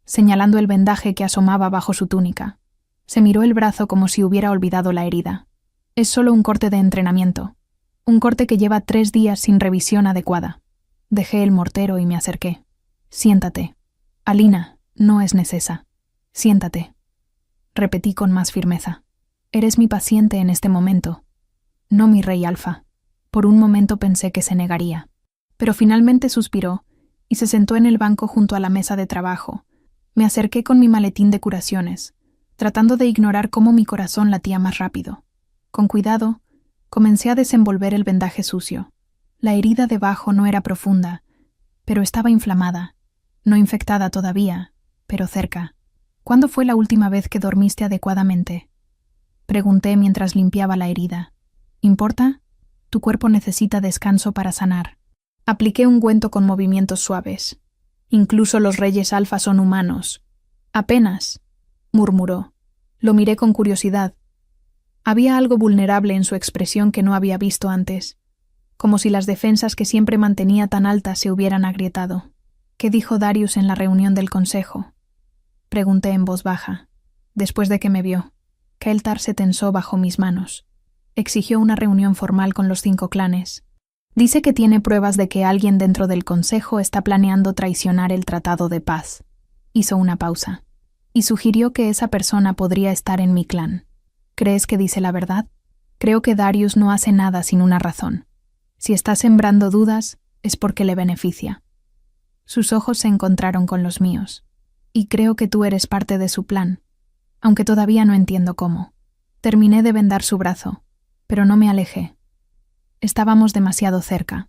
señalando el vendaje que asomaba bajo su túnica. Se miró el brazo como si hubiera olvidado la herida. «Es solo un corte de entrenamiento. Un corte que lleva 3 días sin revisión adecuada». Dejé el mortero y me acerqué. «Siéntate. Alina, no es necesario. Siéntate», repetí con más firmeza. «Eres mi paciente en este momento, no mi rey Alfa». Por un momento pensé que se negaría. Pero finalmente suspiró y se sentó en el banco junto a la mesa de trabajo. Me acerqué con mi maletín de curaciones, tratando de ignorar cómo mi corazón latía más rápido. Con cuidado, comencé a desenvolver el vendaje sucio. La herida debajo no era profunda, pero estaba inflamada, no infectada todavía, pero cerca. ¿Cuándo fue la última vez que dormiste adecuadamente? Pregunté mientras limpiaba la herida. ¿Importa? Tu cuerpo necesita descanso para sanar. Apliqué ungüento con movimientos suaves. Incluso los reyes alfa son humanos. Apenas, murmuró. Lo miré con curiosidad. Había algo vulnerable en su expresión que no había visto antes, como si las defensas que siempre mantenía tan altas se hubieran agrietado. ¿Qué dijo Darius en la reunión del consejo? Pregunté en voz baja. Después de que me vio, Kael'thar se tensó bajo mis manos. Exigió una reunión formal con los 5 clanes. Dice que tiene pruebas de que alguien dentro del consejo está planeando traicionar el tratado de paz. Hizo una pausa, y sugirió que esa persona podría estar en mi clan. ¿Crees que dice la verdad? Creo que Darius no hace nada sin una razón. Si está sembrando dudas, es porque le beneficia. Sus ojos se encontraron con los míos. Y creo que tú eres parte de su plan, aunque todavía no entiendo cómo. Terminé de vendar su brazo, pero no me alejé. Estábamos demasiado cerca.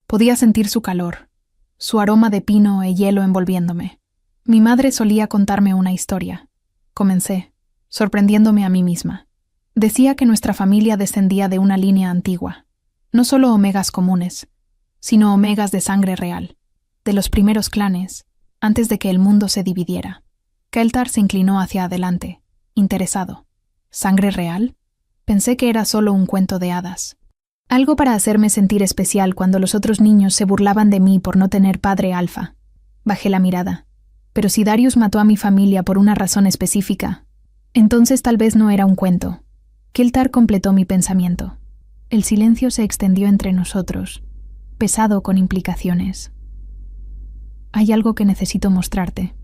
Podía sentir su calor, su aroma de pino e hielo envolviéndome. Mi madre solía contarme una historia. Comencé, sorprendiéndome a mí misma. Decía que nuestra familia descendía de una línea antigua. No solo omegas comunes, sino omegas de sangre real, de los primeros clanes, antes de que el mundo se dividiera. Kael'thar se inclinó hacia adelante, interesado. ¿Sangre real? Pensé que era solo un cuento de hadas. Algo para hacerme sentir especial cuando los otros niños se burlaban de mí por no tener padre alfa. Bajé la mirada. Pero si Darius mató a mi familia por una razón específica, entonces tal vez no era un cuento. Kael'thar completó mi pensamiento. El silencio se extendió entre nosotros, pesado con implicaciones. Hay algo que necesito mostrarte,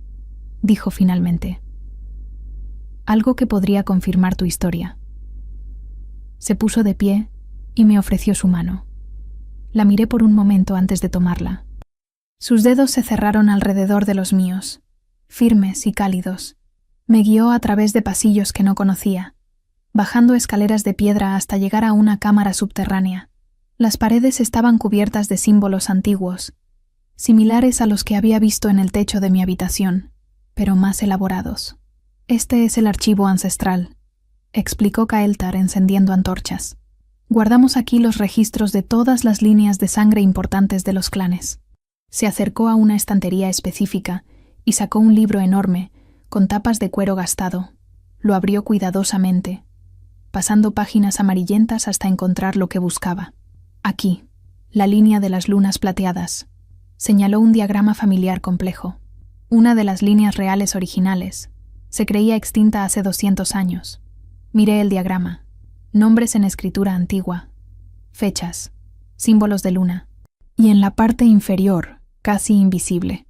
dijo finalmente. Algo que podría confirmar tu historia. Se puso de pie y me ofreció su mano. La miré por un momento antes de tomarla. Sus dedos se cerraron alrededor de los míos, firmes y cálidos. Me guió a través de pasillos que no conocía, bajando escaleras de piedra hasta llegar a una cámara subterránea. Las paredes estaban cubiertas de símbolos antiguos, similares a los que había visto en el techo de mi habitación, pero más elaborados. Este es el archivo ancestral, explicó Kael'thar encendiendo antorchas. Guardamos aquí los registros de todas las líneas de sangre importantes de los clanes. Se acercó a una estantería específica y sacó un libro enorme, con tapas de cuero gastado. Lo abrió cuidadosamente, pasando páginas amarillentas hasta encontrar lo que buscaba. Aquí, la línea de las lunas plateadas. Señaló un diagrama familiar complejo. Una de las líneas reales originales. Se creía extinta hace 200 años. Miré el diagrama. Nombres en escritura antigua. Fechas. Símbolos de luna. Y en la parte inferior, casi invisible.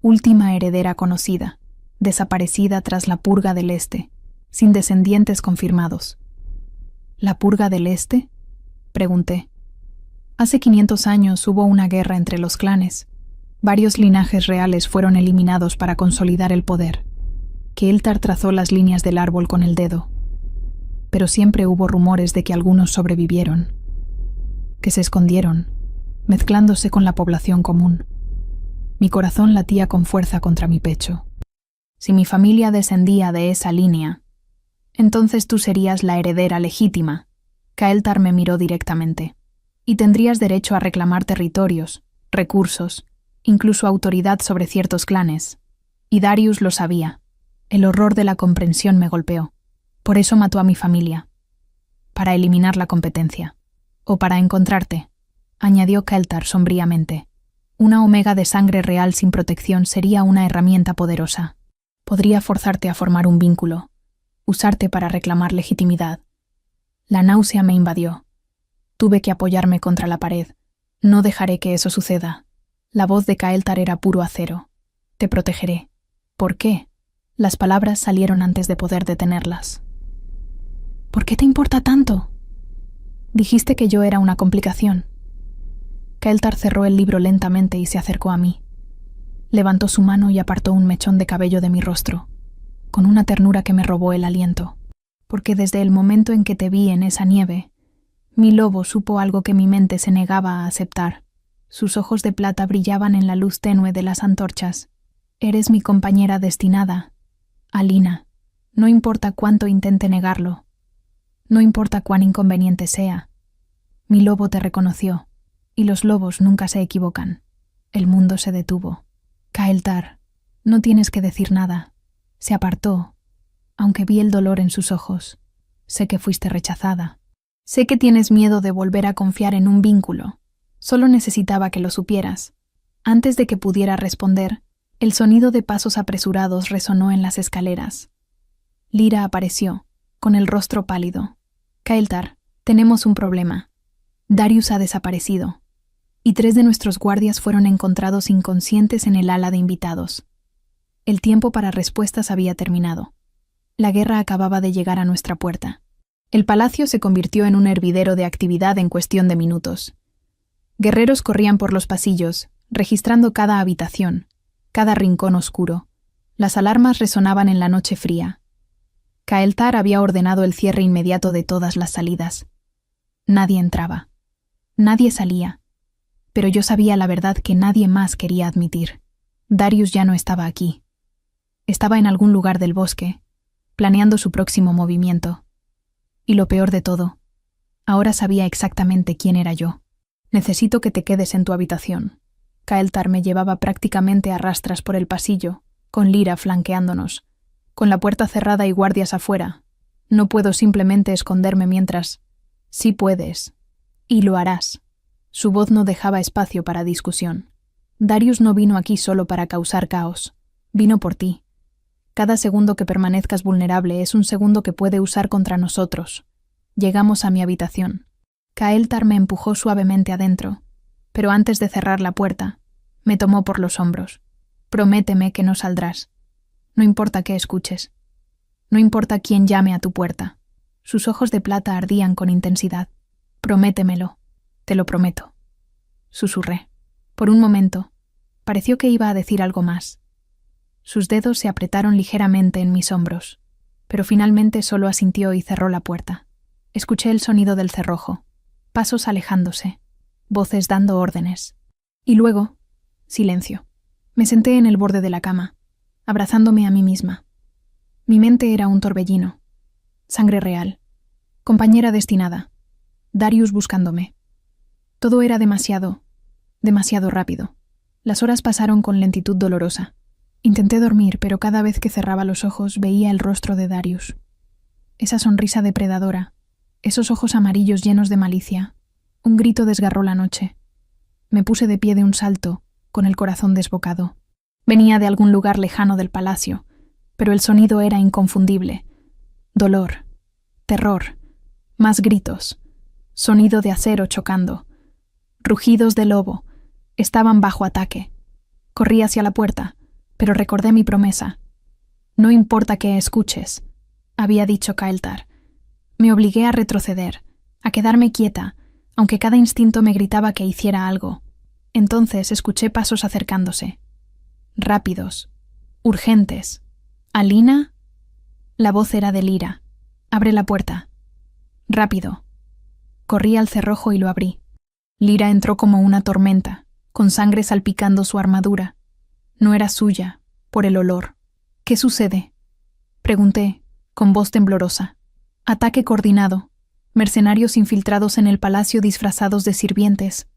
Última heredera conocida. Desaparecida tras la Purga del Este. Sin descendientes confirmados. ¿La Purga del Este? Pregunté. Hace 500 años hubo una guerra entre los clanes. Varios linajes reales fueron eliminados para consolidar el poder. Kael'thar trazó las líneas del árbol con el dedo. Pero siempre hubo rumores de que algunos sobrevivieron, que se escondieron, mezclándose con la población común. Mi corazón latía con fuerza contra mi pecho. Si mi familia descendía de esa línea, entonces tú serías la heredera legítima. Kael'thar me miró directamente. Y tendrías derecho a reclamar territorios, recursos, incluso autoridad sobre ciertos clanes. Y Darius lo sabía. El horror de la comprensión me golpeó. Por eso mató a mi familia. Para eliminar la competencia. O para encontrarte, añadió Kael'thar sombríamente. Una omega de sangre real sin protección sería una herramienta poderosa. Podría forzarte a formar un vínculo, usarte para reclamar legitimidad. La náusea me invadió. Tuve que apoyarme contra la pared. No dejaré que eso suceda. La voz de Kael'thar era puro acero. Te protegeré. ¿Por qué? Las palabras salieron antes de poder detenerlas. ¿Por qué te importa tanto? Dijiste que yo era una complicación. Kael'thar cerró el libro lentamente y se acercó a mí. Levantó su mano y apartó un mechón de cabello de mi rostro, con una ternura que me robó el aliento, porque desde el momento en que te vi en esa nieve, mi lobo supo algo que mi mente se negaba a aceptar. Sus ojos de plata brillaban en la luz tenue de las antorchas. Eres mi compañera destinada, Alina. No importa cuánto intente negarlo. No importa cuán inconveniente sea. Mi lobo te reconoció, y los lobos nunca se equivocan. El mundo se detuvo. Kael'thar, no tienes que decir nada. Se apartó, aunque vi el dolor en sus ojos. Sé que fuiste rechazada. Sé que tienes miedo de volver a confiar en un vínculo. Solo necesitaba que lo supieras. Antes de que pudiera responder, el sonido de pasos apresurados resonó en las escaleras. Lyra apareció, con el rostro pálido. Kael'thar, tenemos un problema. Darius ha desaparecido, y 3 de nuestros guardias fueron encontrados inconscientes en el ala de invitados. El tiempo para respuestas había terminado. La guerra acababa de llegar a nuestra puerta. El palacio se convirtió en un hervidero de actividad en cuestión de minutos. Guerreros corrían por los pasillos, registrando cada habitación, cada rincón oscuro. Las alarmas resonaban en la noche fría. Kael'thar había ordenado el cierre inmediato de todas las salidas. Nadie entraba. Nadie salía. Pero yo sabía la verdad que nadie más quería admitir. Darius ya no estaba aquí. Estaba en algún lugar del bosque, planeando su próximo movimiento. Y lo peor de todo, ahora sabía exactamente quién era yo. Necesito que te quedes en tu habitación. Kael'thar me llevaba prácticamente a rastras por el pasillo, con Lyra flanqueándonos, con la puerta cerrada y guardias afuera. No puedo simplemente esconderme mientras... Sí puedes. Y lo harás. Su voz no dejaba espacio para discusión. Darius no vino aquí solo para causar caos. Vino por ti. Cada segundo que permanezcas vulnerable es un segundo que puede usar contra nosotros. Llegamos a mi habitación. Kael'thar me empujó suavemente adentro, pero antes de cerrar la puerta, me tomó por los hombros. Prométeme que no saldrás. No importa qué escuches. No importa quién llame a tu puerta. Sus ojos de plata ardían con intensidad. Prométemelo. Te lo prometo. Susurré. Por un momento, pareció que iba a decir algo más. Sus dedos se apretaron ligeramente en mis hombros, pero finalmente solo asintió y cerró la puerta. Escuché el sonido del cerrojo, pasos alejándose, voces dando órdenes. Y luego, silencio. Me senté en el borde de la cama, abrazándome a mí misma. Mi mente era un torbellino. Sangre real. Compañera destinada. Darius buscándome. Todo era demasiado rápido. Las horas pasaron con lentitud dolorosa. Intenté dormir, pero cada vez que cerraba los ojos veía el rostro de Darius. Esa sonrisa depredadora, esos ojos amarillos llenos de malicia. Un grito desgarró la noche. Me puse de pie de un salto, con el corazón desbocado. Venía de algún lugar lejano del palacio, pero el sonido era inconfundible. Dolor, terror, más gritos, sonido de acero chocando, rugidos de lobo. Estaban bajo ataque. Corrí hacia la puerta, pero recordé mi promesa. No importa qué escuches, había dicho Kael'thar. Me obligué a retroceder, a quedarme quieta, aunque cada instinto me gritaba que hiciera algo. Entonces escuché pasos acercándose. Rápidos, urgentes. ¿Alina? La voz era de Lyra. Abre la puerta. Rápido. Corrí al cerrojo y lo abrí. Lyra entró como una tormenta, con sangre salpicando su armadura. No era suya, por el olor. ¿Qué sucede? Pregunté, con voz temblorosa. Ataque coordinado. Mercenarios infiltrados en el palacio disfrazados de sirvientes.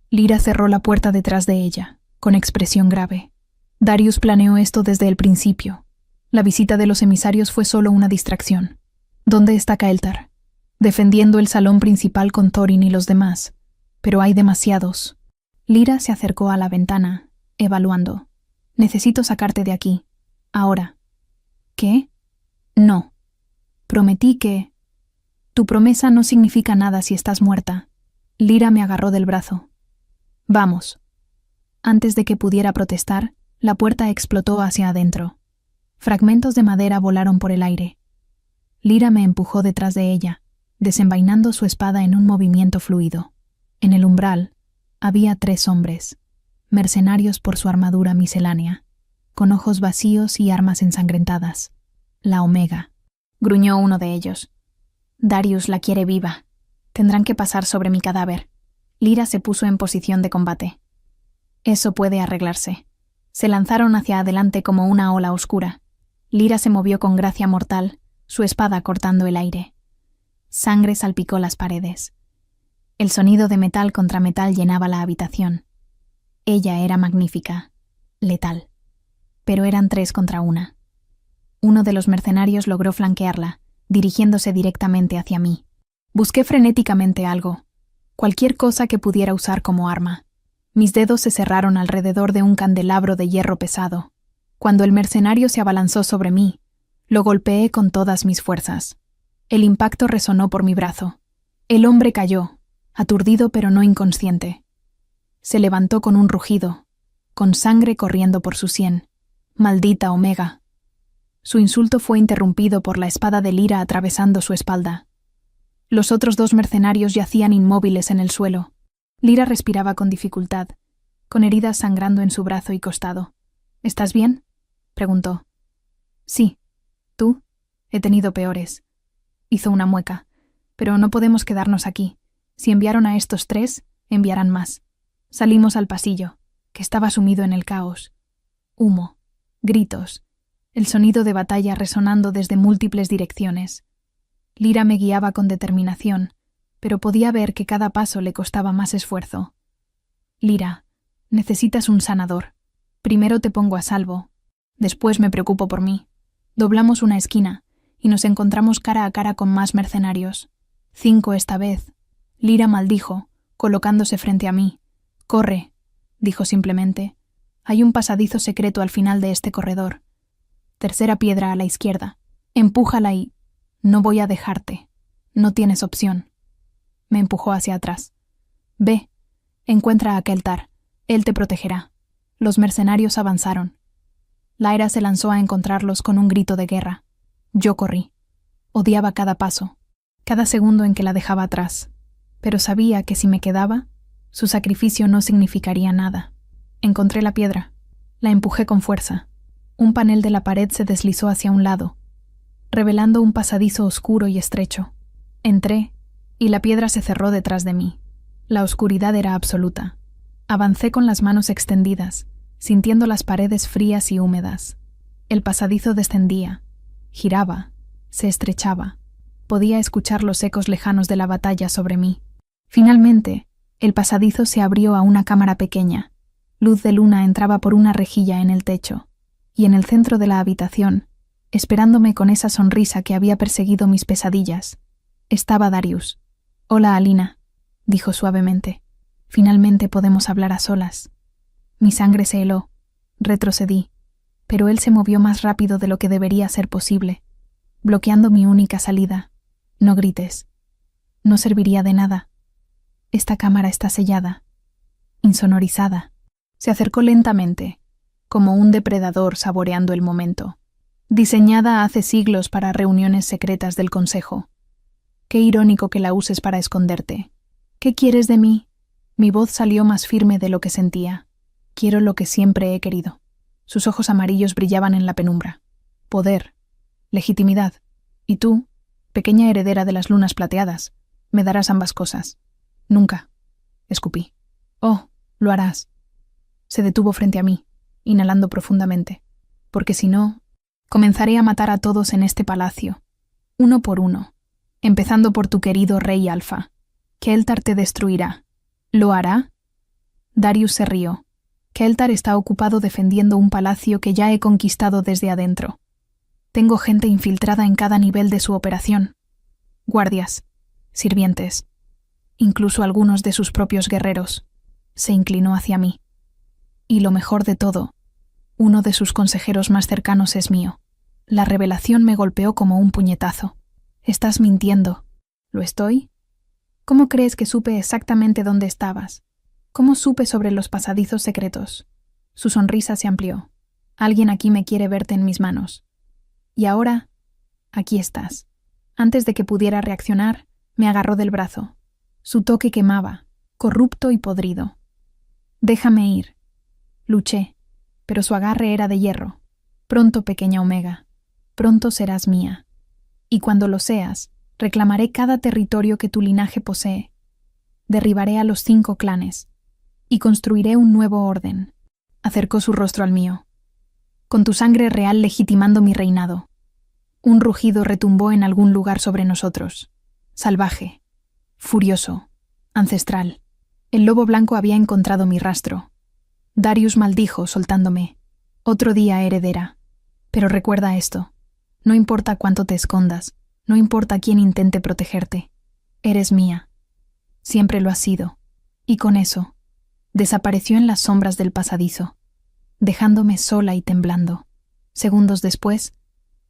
Lyra cerró la puerta detrás de ella, con expresión grave. Darius planeó esto desde el principio. La visita de los emisarios fue solo una distracción. ¿Dónde está Kael'thar? Defendiendo el salón principal con Thorin y los demás. Pero hay demasiados. Lyra se acercó a la ventana, evaluando. Necesito sacarte de aquí. Ahora. ¿Qué? No. Prometí que... Tu promesa no significa nada si estás muerta. Lyra me agarró del brazo. Vamos. Antes de que pudiera protestar, la puerta explotó hacia adentro. Fragmentos de madera volaron por el aire. Lyra me empujó detrás de ella, desenvainando su espada en un movimiento fluido. En el umbral, Había 3 hombres, mercenarios por su armadura miscelánea, con ojos vacíos y armas ensangrentadas. La Omega, gruñó uno de ellos. Darius la quiere viva. Tendrán que pasar sobre mi cadáver. Lyra se puso en posición de combate. Eso puede arreglarse. Se lanzaron hacia adelante como una ola oscura. Lyra se movió con gracia mortal, su espada cortando el aire. Sangre salpicó las paredes. El sonido de metal contra metal llenaba la habitación. Ella era magnífica, letal. Pero eran 3 contra 1. Uno de los mercenarios logró flanquearla, dirigiéndose directamente hacia mí. Busqué frenéticamente algo, cualquier cosa que pudiera usar como arma. Mis dedos se cerraron alrededor de un candelabro de hierro pesado. Cuando el mercenario se abalanzó sobre mí, lo golpeé con todas mis fuerzas. El impacto resonó por mi brazo. El hombre cayó, aturdido pero no inconsciente. Se levantó con un rugido, con sangre corriendo por su sien. Maldita Omega. Su insulto fue interrumpido por la espada de Lyra atravesando su espalda. Los otros 2 mercenarios yacían inmóviles en el suelo. Lyra respiraba con dificultad, con heridas sangrando en su brazo y costado. ¿Estás bien?, preguntó. Sí. ¿Tú? He tenido peores. Hizo una mueca. Pero no podemos quedarnos aquí. Si enviaron a estos 3, enviarán más. Salimos al pasillo, que estaba sumido en el caos. Humo, gritos, el sonido de batalla resonando desde múltiples direcciones. Lyra me guiaba con determinación, pero podía ver que cada paso le costaba más esfuerzo. Lyra, necesitas un sanador. Primero te pongo a salvo. Después me preocupo por mí. Doblamos una esquina y nos encontramos cara a cara con más mercenarios. 5 esta vez. Lyra maldijo, colocándose frente a mí. «Corre», dijo simplemente. «Hay un pasadizo secreto al final de este corredor. Tercera piedra a la izquierda. Empújala y... No voy a dejarte. No tienes opción». Me empujó hacia atrás. «Ve, encuentra a Keltar. Él te protegerá». Los mercenarios avanzaron. Lyra se lanzó a encontrarlos con un grito de guerra. Yo corrí. Odiaba cada paso, cada segundo en que la dejaba atrás, pero sabía que si me quedaba, su sacrificio no significaría nada. Encontré la piedra. La empujé con fuerza. Un panel de la pared se deslizó hacia un lado, revelando un pasadizo oscuro y estrecho. Entré, y la piedra se cerró detrás de mí. La oscuridad era absoluta. Avancé con las manos extendidas, sintiendo las paredes frías y húmedas. El pasadizo descendía, giraba, se estrechaba. Podía escuchar los ecos lejanos de la batalla sobre mí. Finalmente, el pasadizo se abrió a una cámara pequeña. Luz de luna entraba por una rejilla en el techo, y en el centro de la habitación, esperándome con esa sonrisa que había perseguido mis pesadillas, estaba Darius. «Hola, Alina», dijo suavemente. «Finalmente podemos hablar a solas». Mi sangre se heló. Retrocedí, pero él se movió más rápido de lo que debería ser posible, bloqueando mi única salida. «No grites. No serviría de nada. Esta cámara está sellada, insonorizada». Se acercó lentamente, como un depredador saboreando el momento. Diseñada hace siglos para reuniones secretas del Consejo. Qué irónico que la uses para esconderte. ¿Qué quieres de mí? Mi voz salió más firme de lo que sentía. Quiero lo que siempre he querido. Sus ojos amarillos brillaban en la penumbra. Poder. Legitimidad. Y tú, pequeña heredera de las lunas plateadas, me darás ambas cosas. Nunca. Escupí. Oh, lo harás. Se detuvo frente a mí, inhalando profundamente. Porque si no, comenzaré a matar a todos en este palacio, uno por uno, empezando por tu querido rey Alfa. Keltar te destruirá. ¿Lo hará? Darius se rió. Keltar está ocupado defendiendo un palacio que ya he conquistado desde adentro. Tengo gente infiltrada en cada nivel de su operación. Guardias, sirvientes, incluso algunos de sus propios guerreros. Se inclinó hacia mí. Y lo mejor de todo, uno de sus consejeros más cercanos es mío. La revelación me golpeó como un puñetazo. Estás mintiendo. ¿Lo estoy? ¿Cómo crees que supe exactamente dónde estabas? ¿Cómo supe sobre los pasadizos secretos? Su sonrisa se amplió. Alguien aquí me quiere verte en mis manos. Y ahora, aquí estás. Antes de que pudiera reaccionar, me agarró del brazo. Su toque quemaba, corrupto y podrido. Déjame ir. Luché, pero su agarre era de hierro. Pronto, pequeña Omega, pronto serás mía. Y cuando lo seas, reclamaré cada territorio que tu linaje posee. Derribaré a los 5 clanes y construiré un nuevo orden. Acercó su rostro al mío, con tu sangre real legitimando mi reinado. Un rugido retumbó en algún lugar sobre nosotros. Salvaje, furioso, ancestral. El lobo blanco había encontrado mi rastro. Darius maldijo, soltándome. Otro día, heredera. Pero recuerda esto. No importa cuánto te escondas, no importa quién intente protegerte. Eres mía. Siempre lo has sido. Y con eso, desapareció en las sombras del pasadizo, dejándome sola y temblando. Segundos después,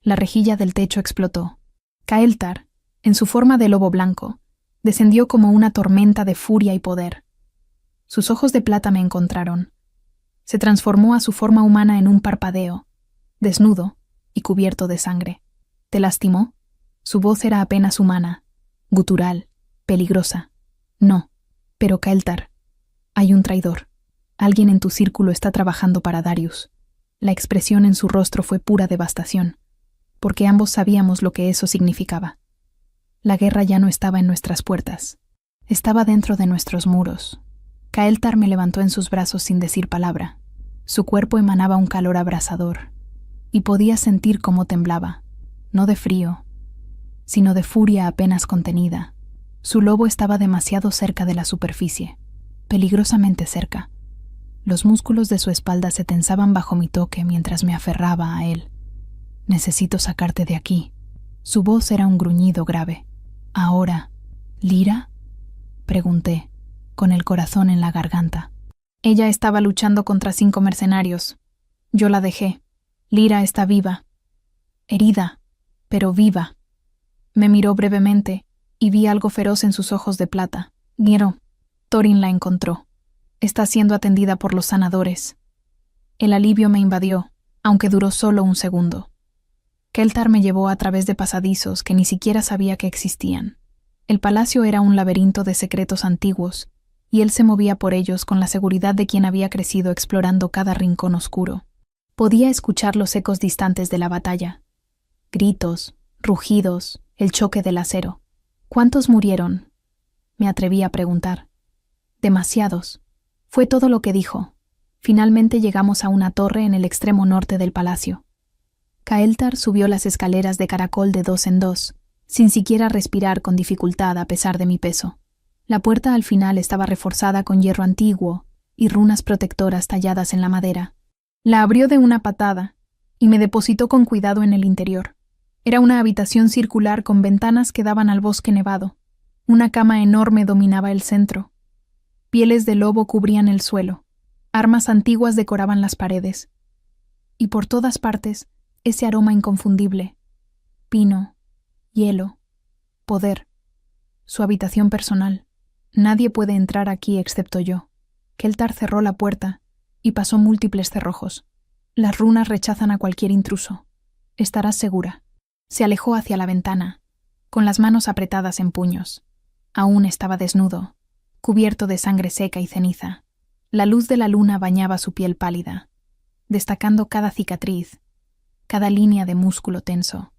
la rejilla del techo explotó. Kael'thar, en su forma de lobo blanco, descendió como una tormenta de furia y poder. Sus ojos de plata me encontraron. Se transformó a su forma humana en un parpadeo, desnudo y cubierto de sangre. ¿Te lastimó? Su voz era apenas humana, gutural, peligrosa. No, pero Kael'thar, hay un traidor. Alguien en tu círculo está trabajando para Darius. La expresión en su rostro fue pura devastación, porque ambos sabíamos lo que eso significaba. La guerra ya no estaba en nuestras puertas. Estaba dentro de nuestros muros. Kael'thar me levantó en sus brazos sin decir palabra. Su cuerpo emanaba un calor abrasador, y podía sentir cómo temblaba, no de frío, sino de furia apenas contenida. Su lobo estaba demasiado cerca de la superficie, peligrosamente cerca. Los músculos de su espalda se tensaban bajo mi toque mientras me aferraba a él. Necesito sacarte de aquí. Su voz era un gruñido grave. Ahora, ¿Lyra? Pregunté, con el corazón en la garganta. Ella estaba luchando contra 5 mercenarios. Yo la dejé. Lyra está viva. Herida, pero viva. Me miró brevemente y vi algo feroz en sus ojos de plata. Guiero, Thorin la encontró. Está siendo atendida por los sanadores. El alivio me invadió, aunque duró solo un segundo. Kael'thar me llevó a través de pasadizos que ni siquiera sabía que existían. El palacio era un laberinto de secretos antiguos, y él se movía por ellos con la seguridad de quien había crecido explorando cada rincón oscuro. Podía escuchar los ecos distantes de la batalla. Gritos, rugidos, el choque del acero. ¿Cuántos murieron? Me atreví a preguntar. Demasiados. Fue todo lo que dijo. Finalmente llegamos a una torre en el extremo norte del palacio. Kael'thar subió las escaleras de caracol de 2 en 2, sin siquiera respirar con dificultad a pesar de mi peso. La puerta al final estaba reforzada con hierro antiguo y runas protectoras talladas en la madera. La abrió de una patada y me depositó con cuidado en el interior. Era una habitación circular con ventanas que daban al bosque nevado. Una cama enorme dominaba el centro. Pieles de lobo cubrían el suelo. Armas antiguas decoraban las paredes. Y por todas partes, ese aroma inconfundible. Pino, hielo, poder. Su habitación personal. Nadie puede entrar aquí excepto yo. Kael'thar cerró la puerta y pasó múltiples cerrojos. Las runas rechazan a cualquier intruso. Estarás segura. Se alejó hacia la ventana, con las manos apretadas en puños. Aún estaba desnudo, cubierto de sangre seca y ceniza. La luz de la luna bañaba su piel pálida, destacando cada cicatriz, cada línea de músculo tenso.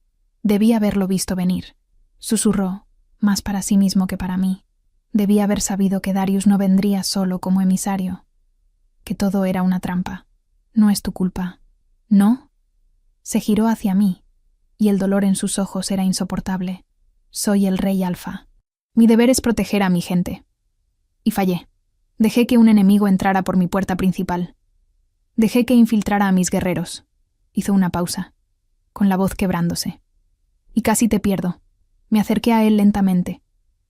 Debía haberlo visto venir. Susurró, más para sí mismo que para mí. Debía haber sabido que Darius no vendría solo como emisario, que todo era una trampa. No es tu culpa. ¿No? Se giró hacia mí, y el dolor en sus ojos era insoportable. Soy el rey Alfa. Mi deber es proteger a mi gente. Y fallé. Dejé que un enemigo entrara por mi puerta principal. Dejé que infiltrara a mis guerreros. Hizo una pausa, con la voz quebrándose. Y casi te pierdo. Me acerqué a él lentamente,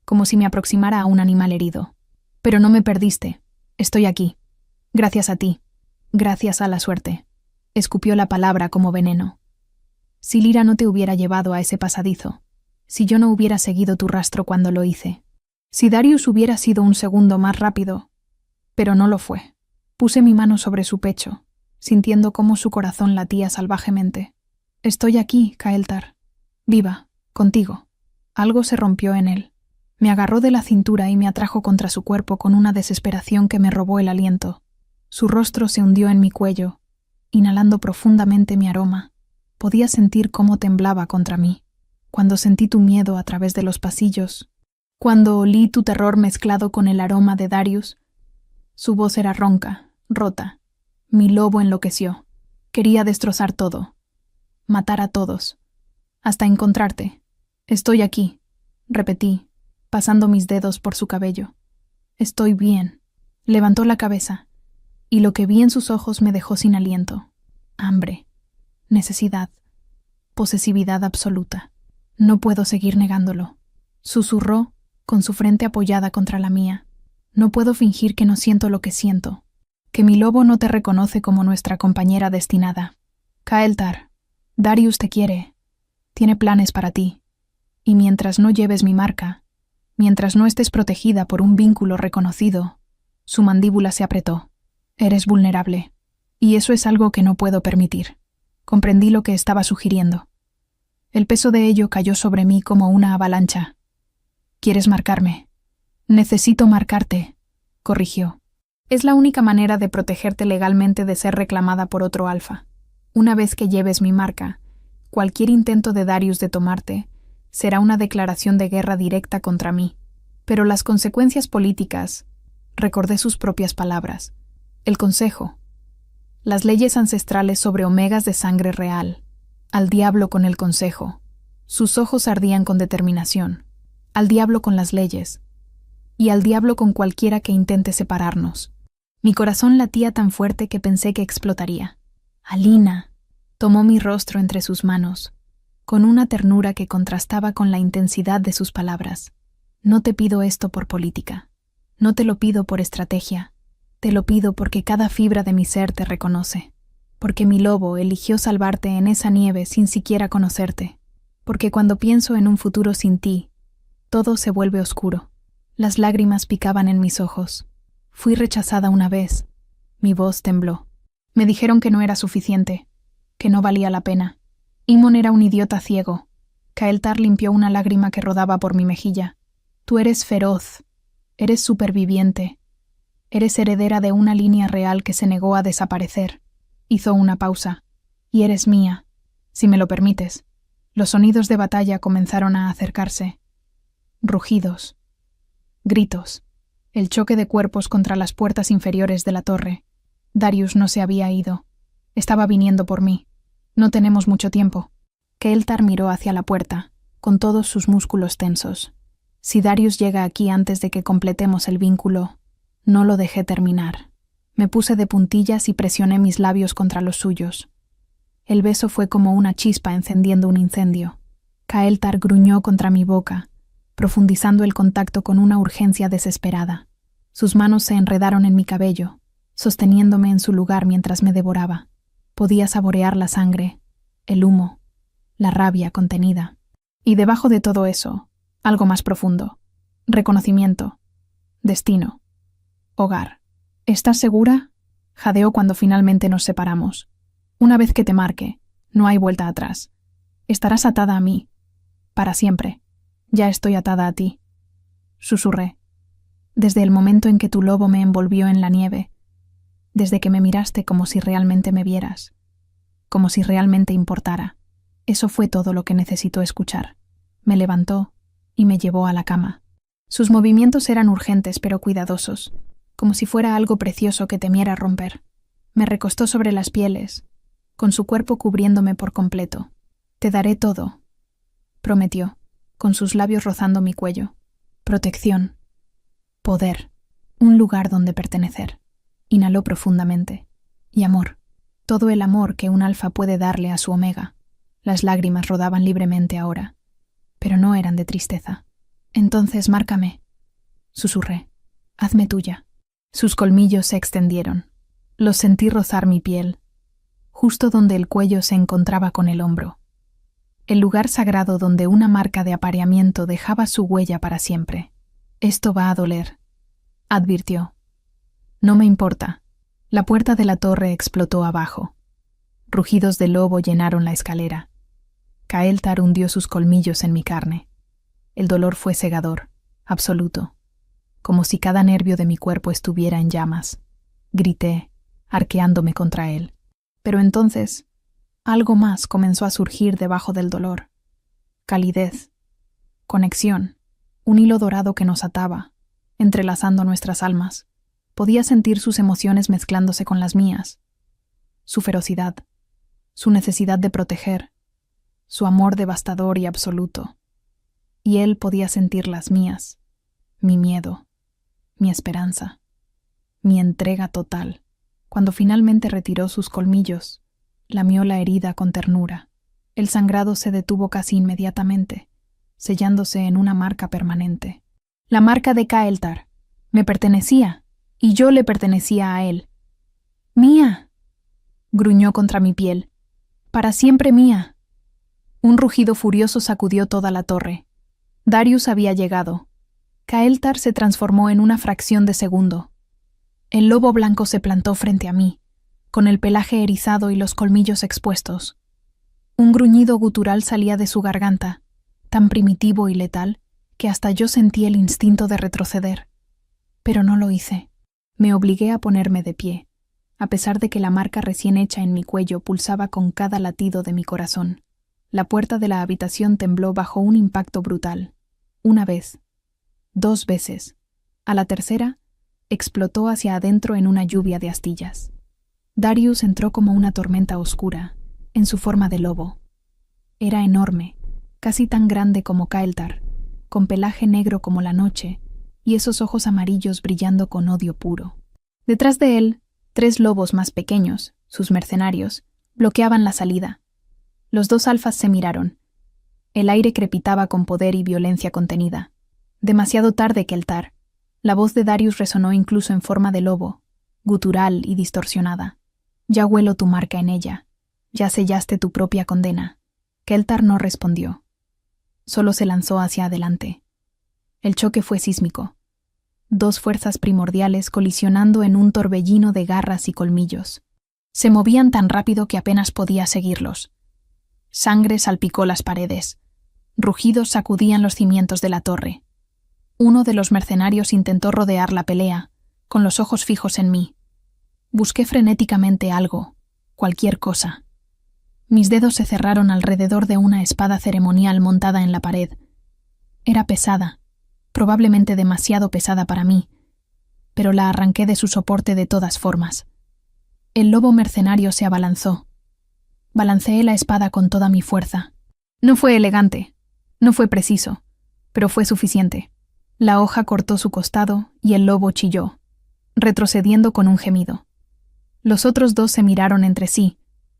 como si me aproximara a un animal herido. Pero no me perdiste. Estoy aquí. Gracias a ti. Gracias a la suerte. Escupió la palabra como veneno. Si Lyra no te hubiera llevado a ese pasadizo, si yo no hubiera seguido tu rastro cuando lo hice, si Darius hubiera sido un segundo más rápido, pero no lo fue. Puse mi mano sobre su pecho, sintiendo cómo su corazón latía salvajemente. Estoy aquí, Kael'thar. Viva, contigo. Algo se rompió en él. Me agarró de la cintura y me atrajo contra su cuerpo con una desesperación que me robó el aliento. Su rostro se hundió en mi cuello, inhalando profundamente mi aroma. Podía sentir cómo temblaba contra mí. Cuando sentí tu miedo a través de los pasillos, cuando olí tu terror mezclado con el aroma de Darius, su voz era ronca, rota. Mi lobo enloqueció. Quería destrozar todo, matar a todos, hasta encontrarte. Estoy aquí, repetí, pasando mis dedos por su cabello. Estoy bien. Levantó la cabeza, y lo que vi en sus ojos me dejó sin aliento. Hambre, necesidad, posesividad absoluta. No puedo seguir negándolo. Susurró, con su frente apoyada contra la mía. No puedo fingir que no siento lo que siento, que mi lobo no te reconoce como nuestra compañera destinada. Kael'thar, Darius te quiere, tiene planes para ti, y mientras no lleves mi marca, mientras no estés protegida por un vínculo reconocido, su mandíbula se apretó. Eres vulnerable, y eso es algo que no puedo permitir. Comprendí lo que estaba sugiriendo. El peso de ello cayó sobre mí como una avalancha. ¿Quieres marcarme? Necesito marcarte, corrigió. Es la única manera de protegerte legalmente de ser reclamada por otro alfa. Una vez que lleves mi marca, cualquier intento de Darius de tomarte será una declaración de guerra directa contra mí. Pero las consecuencias políticas, recordé sus propias palabras, el consejo, las leyes ancestrales sobre omegas de sangre real, al diablo con el consejo. Sus ojos ardían con determinación, al diablo con las leyes, y al diablo con cualquiera que intente separarnos. Mi corazón latía tan fuerte que pensé que explotaría. Alina tomó mi rostro entre sus manos, con una ternura que contrastaba con la intensidad de sus palabras. No te pido esto por política, no te lo pido por estrategia, te lo pido porque cada fibra de mi ser te reconoce, porque mi lobo eligió salvarte en esa nieve sin siquiera conocerte, porque cuando pienso en un futuro sin ti, todo se vuelve oscuro. Las lágrimas picaban en mis ojos. Fui rechazada una vez. Mi voz tembló. Me dijeron que no era suficiente, que no valía la pena. Imon era un idiota ciego. Kael'thar limpió una lágrima que rodaba por mi mejilla. Tú eres feroz. Eres superviviente. Eres heredera de una línea real que se negó a desaparecer. Hizo una pausa. Y eres mía, si me lo permites. Los sonidos de batalla comenzaron a acercarse. Rugidos. Gritos. El choque de cuerpos contra las puertas inferiores de la torre. Darius no se había ido. Estaba viniendo por mí. No tenemos mucho tiempo. Kael'thar miró hacia la puerta, con todos sus músculos tensos. Si Darius llega aquí antes de que completemos el vínculo, no lo dejé terminar. Me puse de puntillas y presioné mis labios contra los suyos. El beso fue como una chispa encendiendo un incendio. Kael'thar gruñó contra mi boca, profundizando el contacto con una urgencia desesperada. Sus manos se enredaron en mi cabello, sosteniéndome en su lugar mientras me devoraba. Podía saborear la sangre, el humo, la rabia contenida. Y debajo de todo eso, algo más profundo. Reconocimiento. Destino. Hogar. ¿Estás segura? Jadeó cuando finalmente nos separamos. Una vez que te marque, no hay vuelta atrás. Estarás atada a mí. Para siempre. Ya estoy atada a ti. Susurré. Desde el momento en que tu lobo me envolvió en la nieve, desde que me miraste como si realmente me vieras, como si realmente importara. Eso fue todo lo que necesitó escuchar. Me levantó y me llevó a la cama. Sus movimientos eran urgentes pero cuidadosos, como si fuera algo precioso que temiera romper. Me recostó sobre las pieles, con su cuerpo cubriéndome por completo. Te daré todo, prometió, con sus labios rozando mi cuello. Protección, poder, un lugar donde pertenecer. Inhaló profundamente. Y amor, todo el amor que un alfa puede darle a su omega. Las lágrimas rodaban libremente ahora, pero no eran de tristeza. Entonces márcame, susurré. Hazme tuya. Sus colmillos se extendieron. Los sentí rozar mi piel, justo donde el cuello se encontraba con el hombro. El lugar sagrado donde una marca de apareamiento dejaba su huella para siempre. Esto va a doler, advirtió. No me importa. La puerta de la torre explotó abajo. Rugidos de lobo llenaron la escalera. Kael'thar hundió sus colmillos en mi carne. El dolor fue cegador, absoluto, como si cada nervio de mi cuerpo estuviera en llamas. Grité, arqueándome contra él. Pero entonces, algo más comenzó a surgir debajo del dolor. Calidez, conexión, un hilo dorado que nos ataba, entrelazando nuestras almas. Podía sentir sus emociones mezclándose con las mías, su ferocidad, su necesidad de proteger, su amor devastador y absoluto. Y él podía sentir las mías, mi miedo, mi esperanza, mi entrega total. Cuando finalmente retiró sus colmillos, lamió la herida con ternura. El sangrado se detuvo casi inmediatamente, sellándose en una marca permanente. La marca de Kael'thar. Me pertenecía, y yo le pertenecía a él. ¡Mía!, gruñó contra mi piel. ¡Para siempre mía! Un rugido furioso sacudió toda la torre. Darius había llegado. Kael'thar se transformó en una fracción de segundo. El lobo blanco se plantó frente a mí, con el pelaje erizado y los colmillos expuestos. Un gruñido gutural salía de su garganta, tan primitivo y letal, que hasta yo sentí el instinto de retroceder. Pero no lo hice. Me obligué a ponerme de pie, a pesar de que la marca recién hecha en mi cuello pulsaba con cada latido de mi corazón. La puerta de la habitación tembló bajo un impacto brutal. Una vez, 2 veces. A la tercera, explotó hacia adentro en una lluvia de astillas. Darius entró como una tormenta oscura, en su forma de lobo. Era enorme, casi tan grande como Kael'thar, con pelaje negro como la noche, y esos ojos amarillos brillando con odio puro. Detrás de él, 3 lobos más pequeños, sus mercenarios, bloqueaban la salida. Los 2 alfas se miraron. El aire crepitaba con poder y violencia contenida. Demasiado tarde, Kael'thar. La voz de Darius resonó incluso en forma de lobo, gutural y distorsionada. Ya huelo tu marca en ella. Ya sellaste tu propia condena. Kael'thar no respondió. Solo se lanzó hacia adelante. El choque fue sísmico. 2 fuerzas primordiales colisionando en un torbellino de garras y colmillos. Se movían tan rápido que apenas podía seguirlos. Sangre salpicó las paredes. Rugidos sacudían los cimientos de la torre. Uno de los mercenarios intentó rodear la pelea, con los ojos fijos en mí. Busqué frenéticamente algo, cualquier cosa. Mis dedos se cerraron alrededor de una espada ceremonial montada en la pared. Era pesada, probablemente demasiado pesada para mí, pero la arranqué de su soporte de todas formas. El lobo mercenario se abalanzó. Balanceé la espada con toda mi fuerza. No fue elegante, no fue preciso, pero fue suficiente. La hoja cortó su costado y el lobo chilló, retrocediendo con un gemido. Los otros 2 se miraron entre sí,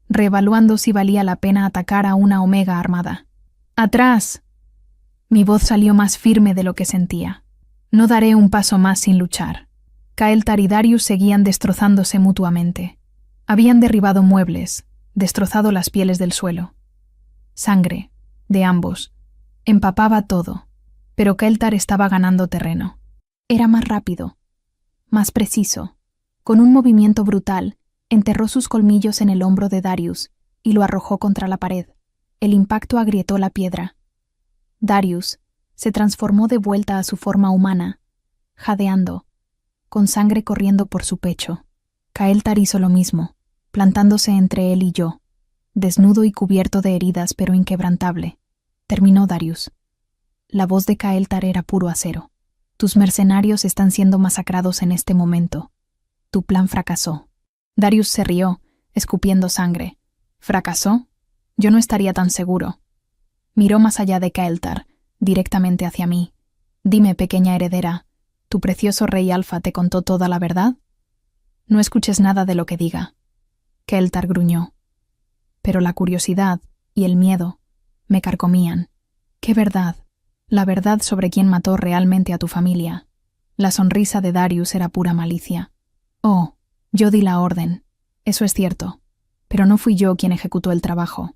reevaluando si valía la pena atacar a una omega armada. ¡Atrás! Mi voz salió más firme de lo que sentía. No daré un paso más sin luchar. Kael'thar y Darius seguían destrozándose mutuamente. Habían derribado muebles, destrozado las pieles del suelo. Sangre, de ambos, empapaba todo, pero Kael'thar estaba ganando terreno. Era más rápido, más preciso. Con un movimiento brutal, enterró sus colmillos en el hombro de Darius y lo arrojó contra la pared. El impacto agrietó la piedra. Darius se transformó de vuelta a su forma humana, jadeando, con sangre corriendo por su pecho. Kael'thar hizo lo mismo, plantándose entre él y yo, desnudo y cubierto de heridas pero inquebrantable. Terminó Darius. La voz de Kael'thar era puro acero. Tus mercenarios están siendo masacrados en este momento. Tu plan fracasó. Darius se rió, escupiendo sangre. ¿Fracasó? Yo no estaría tan seguro. Miró más allá de Kael'thar, directamente hacia mí. Dime, pequeña heredera, ¿tu precioso rey Alfa te contó toda la verdad? No escuches nada de lo que diga. Kael'thar gruñó. Pero la curiosidad y el miedo me carcomían. ¿Qué verdad? La verdad sobre quién mató realmente a tu familia. La sonrisa de Darius era pura malicia. Oh, yo di la orden. Eso es cierto. Pero no fui yo quien ejecutó el trabajo.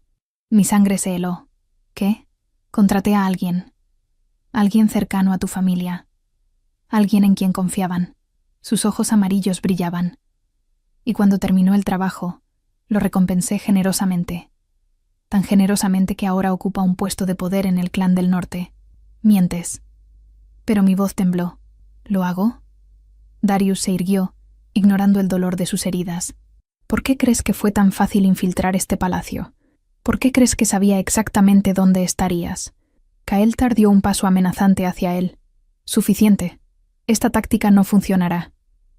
Mi sangre se heló. ¿Qué? Contraté a alguien. Alguien cercano a tu familia. Alguien en quien confiaban. Sus ojos amarillos brillaban. Y cuando terminó el trabajo, lo recompensé generosamente. Tan generosamente que ahora ocupa un puesto de poder en el clan del norte. Mientes. Pero mi voz tembló. ¿Lo hago? Darius se irguió ignorando el dolor de sus heridas. ¿Por qué crees que fue tan fácil infiltrar este palacio? ¿Por qué crees que sabía exactamente dónde estarías? Caeltar dio un paso amenazante hacia él. Suficiente. Esta táctica no funcionará.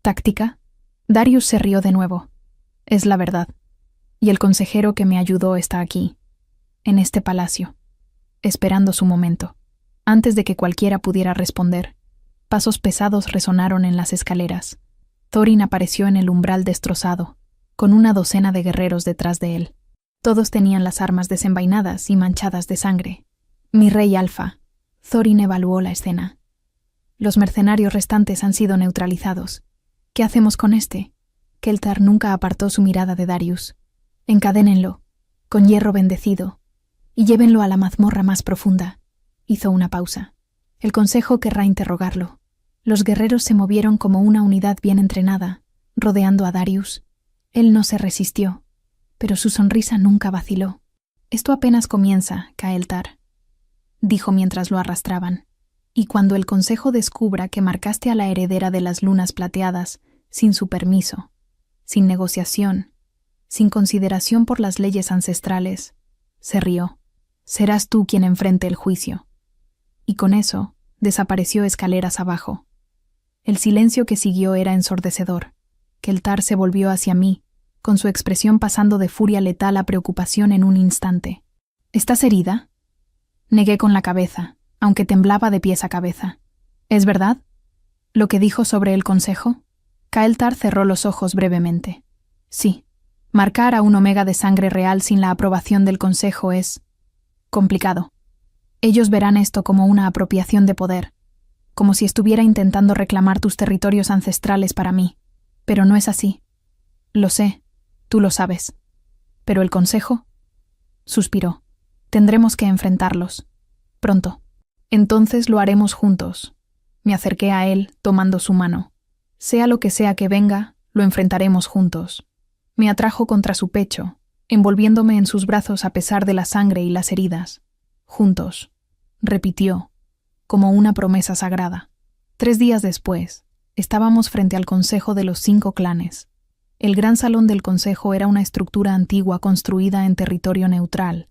¿Táctica? Darius se rió de nuevo. Es la verdad. Y el consejero que me ayudó está aquí, en este palacio, esperando su momento. Antes de que cualquiera pudiera responder, pasos pesados resonaron en las escaleras. Thorin apareció en el umbral destrozado, con una docena de guerreros detrás de él. Todos tenían las armas desenvainadas y manchadas de sangre. Mi rey Alfa. Thorin evaluó la escena. Los mercenarios restantes han sido neutralizados. ¿Qué hacemos con este? Keltar nunca apartó su mirada de Darius. Encadénenlo, con hierro bendecido, y llévenlo a la mazmorra más profunda. Hizo una pausa. El consejo querrá interrogarlo. Los guerreros se movieron como una unidad bien entrenada, rodeando a Darius. Él no se resistió, pero su sonrisa nunca vaciló. Esto apenas comienza, Caeltar, dijo mientras lo arrastraban. Y cuando el consejo descubra que marcaste a la heredera de las lunas plateadas, sin su permiso, sin negociación, sin consideración por las leyes ancestrales, se rió. Serás tú quien enfrente el juicio. Y con eso, desapareció escaleras abajo. El silencio que siguió era ensordecedor. Keltar se volvió hacia mí, con su expresión pasando de furia letal a preocupación en un instante. ¿Estás herida? Negué con la cabeza, aunque temblaba de pies a cabeza. ¿Es verdad? ¿Lo que dijo sobre el consejo? Caeltar cerró los ojos brevemente. Sí. Marcar a un omega de sangre real sin la aprobación del consejo es complicado. Ellos verán esto como una apropiación de poder, como si estuviera intentando reclamar tus territorios ancestrales para mí. Pero no es así. Lo sé, tú lo sabes. ¿Pero el consejo? Suspiró. Tendremos que enfrentarlos. Pronto. Entonces lo haremos juntos. Me acerqué a él, tomando su mano. Sea lo que sea que venga, lo enfrentaremos juntos. Me atrajo contra su pecho, envolviéndome en sus brazos a pesar de la sangre y las heridas. Juntos, repitió, como una promesa sagrada. 3 días después, estábamos frente al Consejo de los 5 clanes. El gran salón del Consejo era una estructura antigua construida en territorio neutral,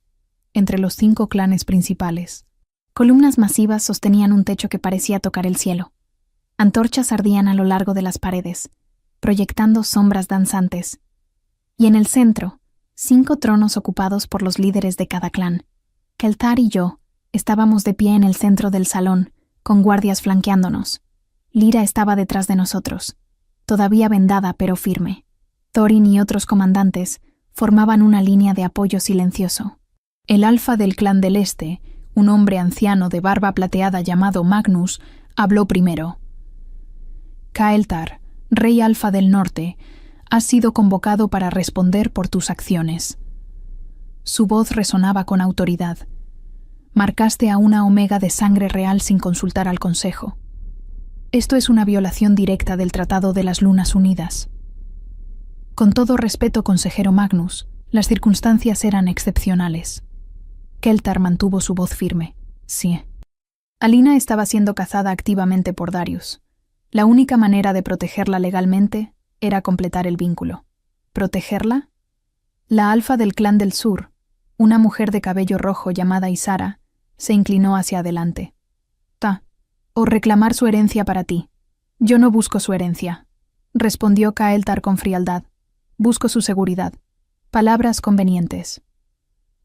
entre los 5 clanes principales. Columnas masivas sostenían un techo que parecía tocar el cielo. Antorchas ardían a lo largo de las paredes, proyectando sombras danzantes. Y en el centro, 5 tronos ocupados por los líderes de cada clan. Keltar y yo estábamos de pie en el centro del salón, con guardias flanqueándonos. Lyra estaba detrás de nosotros, todavía vendada pero firme. Thorin y otros comandantes formaban una línea de apoyo silencioso. El alfa del clan del Este, un hombre anciano de barba plateada llamado Magnus, habló primero. Caeltar, rey alfa del Norte, has sido convocado para responder por tus acciones. Su voz resonaba con autoridad. Marcaste a una omega de sangre real sin consultar al Consejo. Esto es una violación directa del Tratado de las Lunas Unidas. Con todo respeto, consejero Magnus, las circunstancias eran excepcionales. Keltar mantuvo su voz firme. Sí. Alina estaba siendo cazada activamente por Darius. La única manera de protegerla legalmente era completar el vínculo. ¿Protegerla? La alfa del clan del sur, una mujer de cabello rojo llamada Isara, se inclinó hacia adelante. O reclamar su herencia para ti. Yo no busco su herencia, respondió Caeltar con frialdad. Busco su seguridad. Palabras convenientes.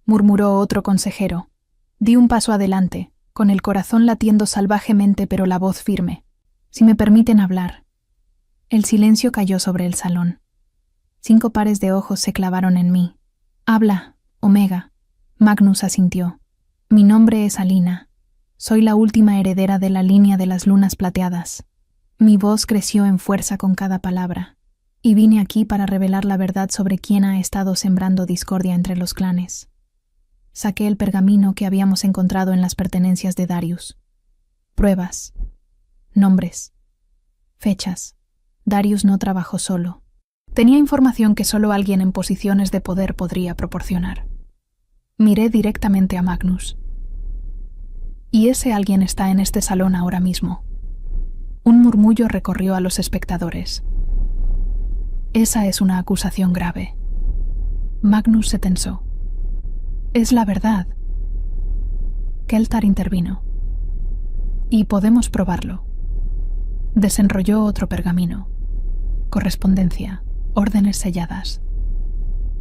Murmuró otro consejero. Di un paso adelante, con el corazón latiendo salvajemente pero la voz firme. Si me permiten hablar. El silencio cayó sobre el salón. 5 pares de ojos se clavaron en mí. Habla, Omega. Magnus asintió. Mi nombre es Alina. Soy la última heredera de la línea de las lunas plateadas. Mi voz creció en fuerza con cada palabra, y vine aquí para revelar la verdad sobre quién ha estado sembrando discordia entre los clanes. Saqué el pergamino que habíamos encontrado en las pertenencias de Darius. Pruebas, nombres, fechas. Darius no trabajó solo. Tenía información que solo alguien en posiciones de poder podría proporcionar. Miré directamente a Magnus. Y ese alguien está en este salón ahora mismo. Un murmullo recorrió a los espectadores. Esa es una acusación grave. Magnus se tensó. Es la verdad. Keltar intervino. Y podemos probarlo. Desenrolló otro pergamino. Correspondencia, órdenes selladas.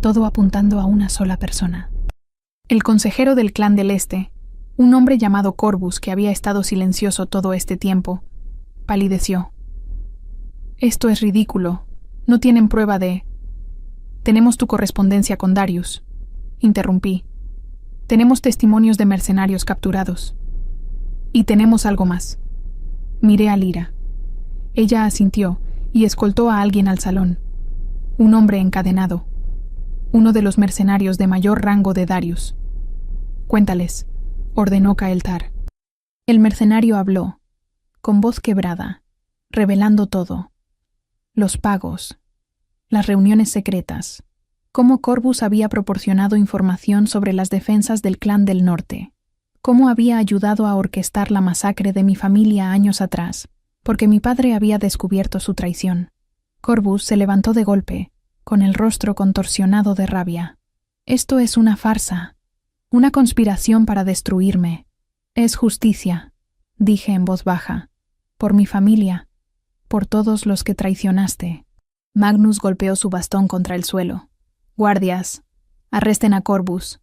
Todo apuntando a una sola persona. El consejero del clan del Este, un hombre llamado Corvus que había estado silencioso todo este tiempo, palideció. Esto es ridículo. No tienen prueba de... Tenemos tu correspondencia con Darius. Interrumpí. Tenemos testimonios de mercenarios capturados. Y tenemos algo más. Miré a Lyra. Ella asintió y escoltó a alguien al salón. Un hombre encadenado. Uno de los mercenarios de mayor rango de Darius. Cuéntales, ordenó Kael'thar. El mercenario habló, con voz quebrada, revelando todo. Los pagos, las reuniones secretas, cómo Corvus había proporcionado información sobre las defensas del clan del norte, cómo había ayudado a orquestar la masacre de mi familia años atrás, porque mi padre había descubierto su traición. Corvus se levantó de golpe, con el rostro contorsionado de rabia. Esto es una farsa, una conspiración para destruirme. Es justicia, dije en voz baja, por mi familia, por todos los que traicionaste. Magnus golpeó su bastón contra el suelo. Guardias, arresten a Corvus.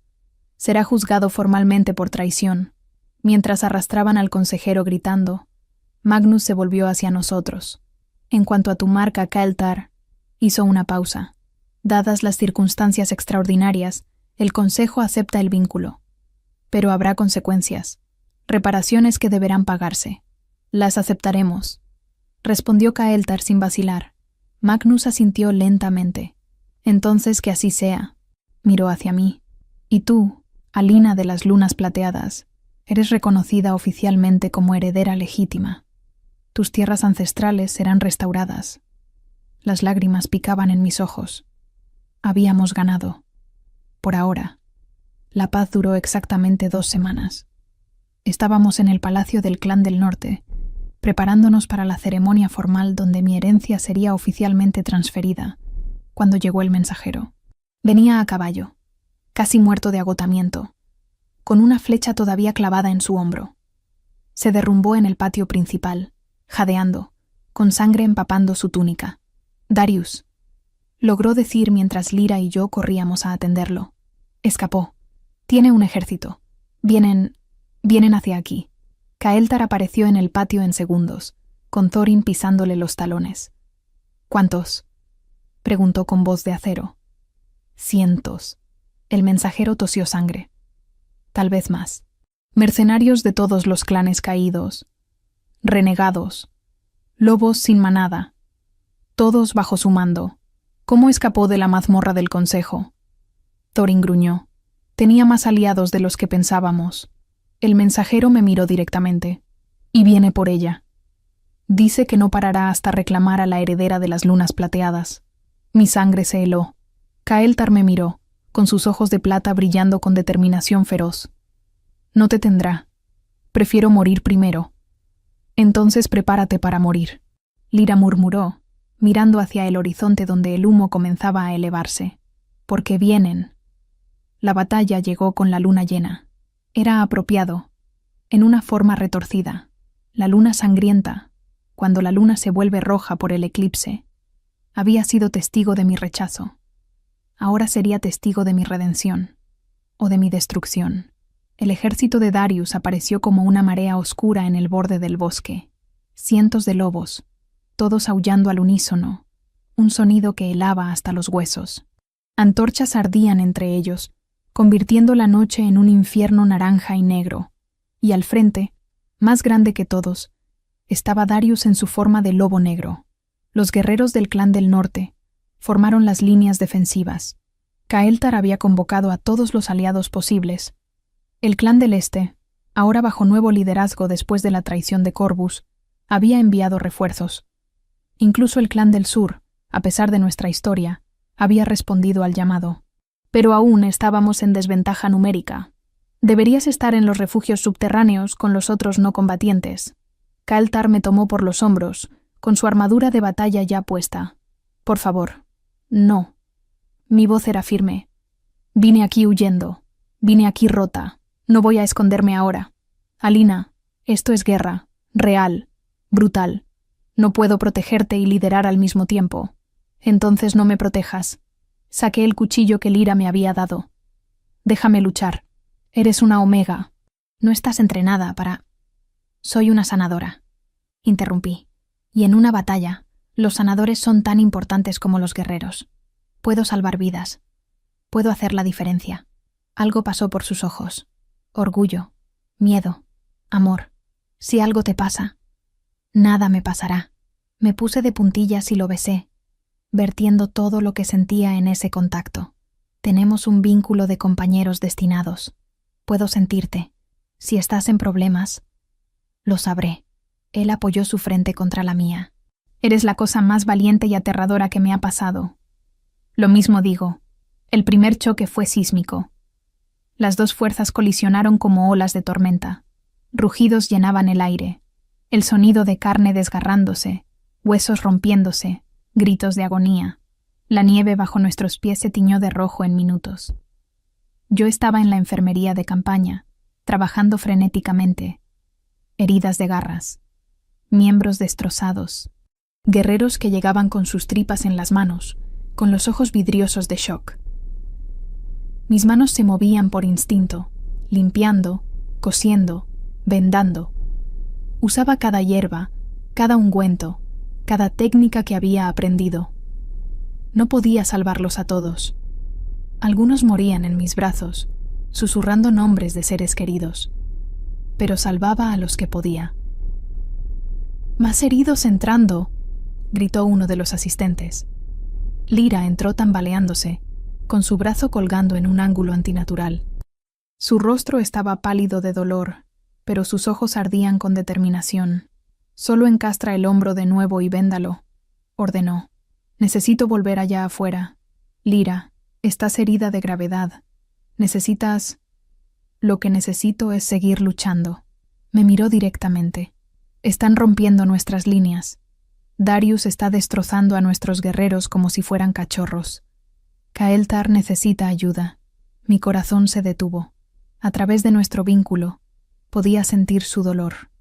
Será juzgado formalmente por traición. Mientras arrastraban al consejero gritando, Magnus se volvió hacia nosotros. En cuanto a tu marca, Kael'thar, hizo una pausa. Dadas las circunstancias extraordinarias, el Consejo acepta el vínculo. Pero habrá consecuencias, reparaciones que deberán pagarse. Las aceptaremos, respondió Kael'thar sin vacilar. Magnus asintió lentamente. Entonces que así sea. Miró hacia mí. Y tú, Alina de las Lunas Plateadas, eres reconocida oficialmente como heredera legítima. Tus tierras ancestrales serán restauradas. Las lágrimas picaban en mis ojos. Habíamos ganado. Por ahora. La paz duró exactamente 2 semanas. Estábamos en el Palacio del Clan del Norte, preparándonos para la ceremonia formal donde mi herencia sería oficialmente transferida, cuando llegó el mensajero. Venía a caballo, casi muerto de agotamiento, con una flecha todavía clavada en su hombro. Se derrumbó en el patio principal, jadeando, con sangre empapando su túnica. Darius, logró decir mientras Lyra y yo corríamos a atenderlo. Escapó. Tiene un ejército. Vienen hacia aquí. Kael'thar apareció en el patio en segundos, con Thorin pisándole los talones. ¿Cuántos?, preguntó con voz de acero. 100. El mensajero tosió sangre. Tal vez más. Mercenarios de todos los clanes caídos. Renegados. Lobos sin manada. Todos bajo su mando. ¿Cómo escapó de la mazmorra del Consejo? Thorin gruñó. Tenía más aliados de los que pensábamos. El mensajero me miró directamente. Y viene por ella. Dice que no parará hasta reclamar a la heredera de las Lunas Plateadas. Mi sangre se heló. Kael'thar me miró, con sus ojos de plata brillando con determinación feroz. No te tendrá. Prefiero morir primero. Entonces prepárate para morir. Lyra murmuró, mirando hacia el horizonte donde el humo comenzaba a elevarse. Porque vienen. La batalla llegó con la luna llena. Era apropiado, en una forma retorcida. La luna sangrienta, cuando la luna se vuelve roja por el eclipse, había sido testigo de mi rechazo. Ahora sería testigo de mi redención, o de mi destrucción. El ejército de Darius apareció como una marea oscura en el borde del bosque. Cientos de lobos, todos aullando al unísono, un sonido que helaba hasta los huesos. Antorchas ardían entre ellos, convirtiendo la noche en un infierno naranja y negro, y al frente, más grande que todos, estaba Darius en su forma de lobo negro. Los guerreros del clan del norte formaron las líneas defensivas. Kael'thar había convocado a todos los aliados posibles. El clan del este, ahora bajo nuevo liderazgo después de la traición de Corvus, había enviado refuerzos. Incluso el clan del sur, a pesar de nuestra historia, había respondido al llamado. Pero aún estábamos en desventaja numérica. Deberías estar en los refugios subterráneos con los otros no combatientes. Kael'thar me tomó por los hombros, con su armadura de batalla ya puesta. Por favor, No. Mi voz era firme. Vine aquí huyendo. Vine aquí rota. No voy a esconderme ahora. Alina, esto es guerra. Real. Brutal. No puedo protegerte y liderar al mismo tiempo. Entonces no me protejas. Saqué el cuchillo que Lyra me había dado. Déjame luchar. Eres una Omega. No estás entrenada para... Soy una sanadora. Interrumpí. Y en una batalla, los sanadores son tan importantes como los guerreros. Puedo salvar vidas. Puedo hacer la diferencia. Algo pasó por sus ojos. Orgullo, miedo, amor. Si algo te pasa, nada me pasará. Me puse de puntillas y lo besé, vertiendo todo lo que sentía en ese contacto. Tenemos un vínculo de compañeros destinados. Puedo sentirte. Si estás en problemas, lo sabré. Él apoyó su frente contra la mía. Eres la cosa más valiente y aterradora que me ha pasado. Lo mismo digo. El primer choque fue sísmico. Las dos fuerzas colisionaron como olas de tormenta. Rugidos llenaban el aire. El sonido de carne desgarrándose, huesos rompiéndose, gritos de agonía. La nieve bajo nuestros pies se tiñó de rojo en minutos. Yo estaba en la enfermería de campaña, trabajando frenéticamente. Heridas de garras, miembros destrozados, guerreros que llegaban con sus tripas en las manos, con los ojos vidriosos de shock. Mis manos se movían por instinto, limpiando, cosiendo, vendando. Usaba cada hierba, cada ungüento, cada técnica que había aprendido. No podía salvarlos a todos. Algunos morían en mis brazos, susurrando nombres de seres queridos, pero salvaba a los que podía. «¡Más heridos entrando!», gritó uno de los asistentes. Lyra entró tambaleándose, con su brazo colgando en un ángulo antinatural. Su rostro estaba pálido de dolor, pero sus ojos ardían con determinación. «Solo encastra el hombro de nuevo y véndalo», ordenó. «Necesito volver allá afuera. Lyra, estás herida de gravedad. Necesitas...». «Lo que necesito es seguir luchando». Me miró directamente. «Están rompiendo nuestras líneas. Darius está destrozando a nuestros guerreros como si fueran cachorros. Kael'thar necesita ayuda». Mi corazón se detuvo. A través de nuestro vínculo, podía sentir su dolor,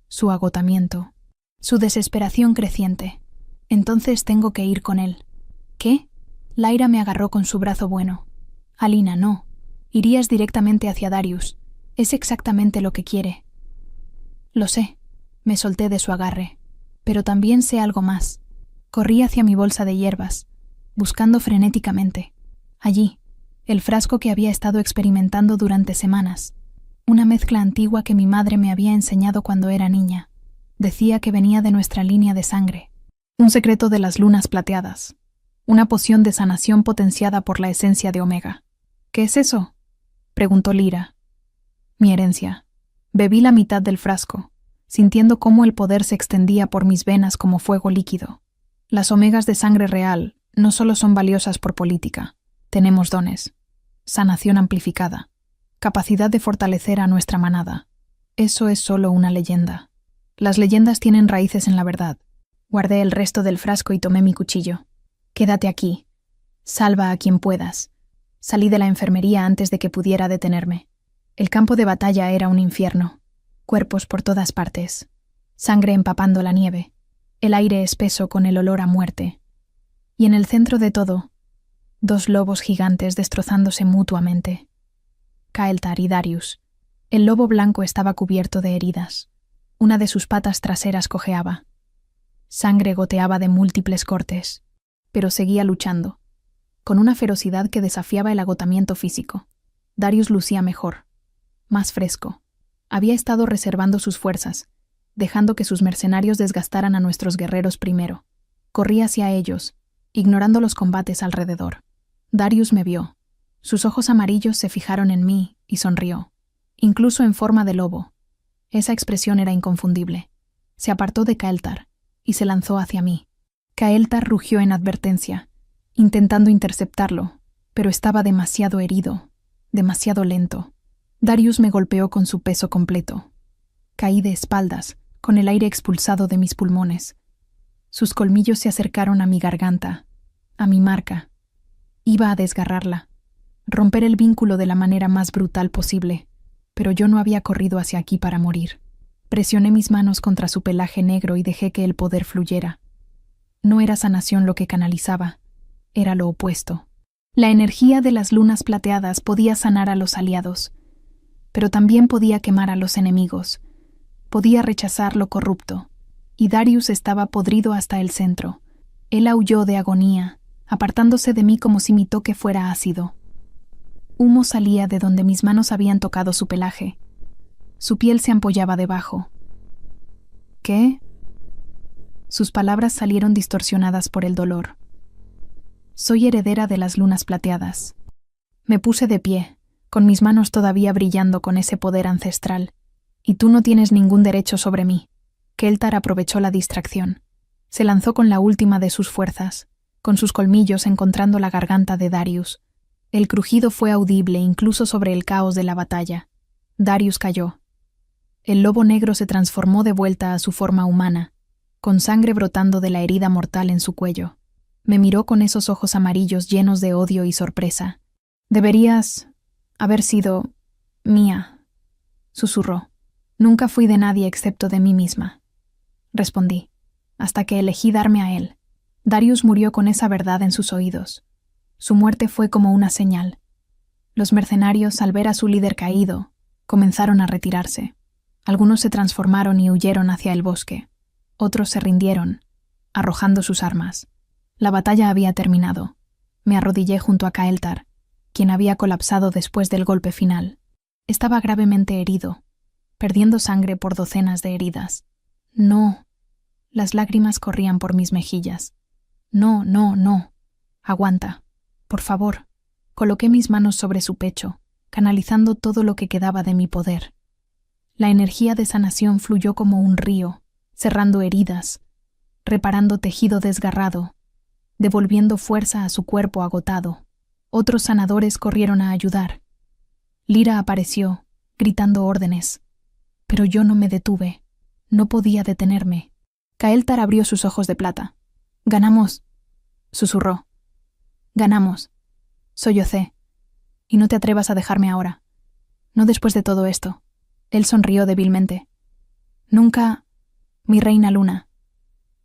su agotamiento, su desesperación creciente. «Entonces tengo que ir con él». «¿Qué?». Lyra me agarró con su brazo bueno. «Alina, no. Irías directamente hacia Darius. Es exactamente lo que quiere». «Lo sé». Me solté de su agarre. «Pero también sé algo más». Corrí hacia mi bolsa de hierbas, buscando frenéticamente. Allí, el frasco que había estado experimentando durante semanas. Una mezcla antigua que mi madre me había enseñado cuando era niña. Decía que venía de nuestra línea de sangre. Un secreto de las lunas plateadas. Una poción de sanación potenciada por la esencia de Omega. «¿Qué es eso?», preguntó Lyra. «Mi herencia». Bebí la mitad del frasco, sintiendo cómo el poder se extendía por mis venas como fuego líquido. Las Omegas de sangre real no solo son valiosas por política. Tenemos dones. Sanación amplificada. Capacidad de fortalecer a nuestra manada. Eso es solo una leyenda. Las leyendas tienen raíces en la verdad. Guardé el resto del frasco y tomé mi cuchillo. «Quédate aquí. Salva a quien puedas». Salí de la enfermería antes de que pudiera detenerme. El campo de batalla era un infierno. Cuerpos por todas partes. Sangre empapando la nieve. El aire espeso con el olor a muerte. Y en el centro de todo, dos lobos gigantes destrozándose mutuamente. Kael'thar y Darius. El lobo blanco estaba cubierto de heridas. Una de sus patas traseras cojeaba. Sangre goteaba de múltiples cortes, pero seguía luchando, con una ferocidad que desafiaba el agotamiento físico. Darius lucía mejor, más fresco. Había estado reservando sus fuerzas, dejando que sus mercenarios desgastaran a nuestros guerreros primero. Corrí hacia ellos, ignorando los combates alrededor. Darius me vio. Sus ojos amarillos se fijaron en mí y sonrió, incluso en forma de lobo. Esa expresión era inconfundible. Se apartó de Kael'thar y se lanzó hacia mí. Kael'thar rugió en advertencia, intentando interceptarlo, pero estaba demasiado herido, demasiado lento. Darius me golpeó con su peso completo. Caí de espaldas, con el aire expulsado de mis pulmones. Sus colmillos se acercaron a mi garganta, a mi marca. Iba a desgarrarla, romper el vínculo de la manera más brutal posible, pero yo no había corrido hacia aquí para morir. Presioné mis manos contra su pelaje negro y dejé que el poder fluyera. No era sanación lo que canalizaba, era lo opuesto. La energía de las lunas plateadas podía sanar a los aliados, pero también podía quemar a los enemigos, podía rechazar lo corrupto, y Darius estaba podrido hasta el centro. Él aulló de agonía, apartándose de mí como si mi toque fuera ácido. Humo salía de donde mis manos habían tocado su pelaje. Su piel se ampollaba debajo. ¿Qué? Sus palabras salieron distorsionadas por el dolor. Soy heredera de las lunas plateadas. Me puse de pie, con mis manos todavía brillando con ese poder ancestral. Y tú no tienes ningún derecho sobre mí. Keltar aprovechó la distracción. Se lanzó con la última de sus fuerzas, con sus colmillos encontrando la garganta de Darius. El crujido fue audible incluso sobre el caos de la batalla. Darius cayó. El lobo negro se transformó de vuelta a su forma humana, con sangre brotando de la herida mortal en su cuello. Me miró con esos ojos amarillos llenos de odio y sorpresa. «Deberías haber sido mía», susurró. «Nunca fui de nadie excepto de mí misma», respondí, hasta que elegí darme a él. Darius murió con esa verdad en sus oídos. Su muerte fue como una señal. Los mercenarios, al ver a su líder caído, comenzaron a retirarse. Algunos se transformaron y huyeron hacia el bosque. Otros se rindieron, arrojando sus armas. La batalla había terminado. Me arrodillé junto a Kael'thar, quien había colapsado después del golpe final. Estaba gravemente herido, perdiendo sangre por docenas de heridas. «No». Las lágrimas corrían por mis mejillas. «No, no, no. Aguanta. Por favor». Coloqué mis manos sobre su pecho, canalizando todo lo que quedaba de mi poder. La energía de sanación fluyó como un río, cerrando heridas, reparando tejido desgarrado, devolviendo fuerza a su cuerpo agotado. Otros sanadores corrieron a ayudar. Lyra apareció, gritando órdenes. Pero yo no me detuve. No podía detenerme. Kael'thar abrió sus ojos de plata. «Ganamos», susurró. «Ganamos», sollocé. «Y no te atrevas a dejarme ahora. No después de todo esto». Él sonrió débilmente. «Nunca, mi reina luna».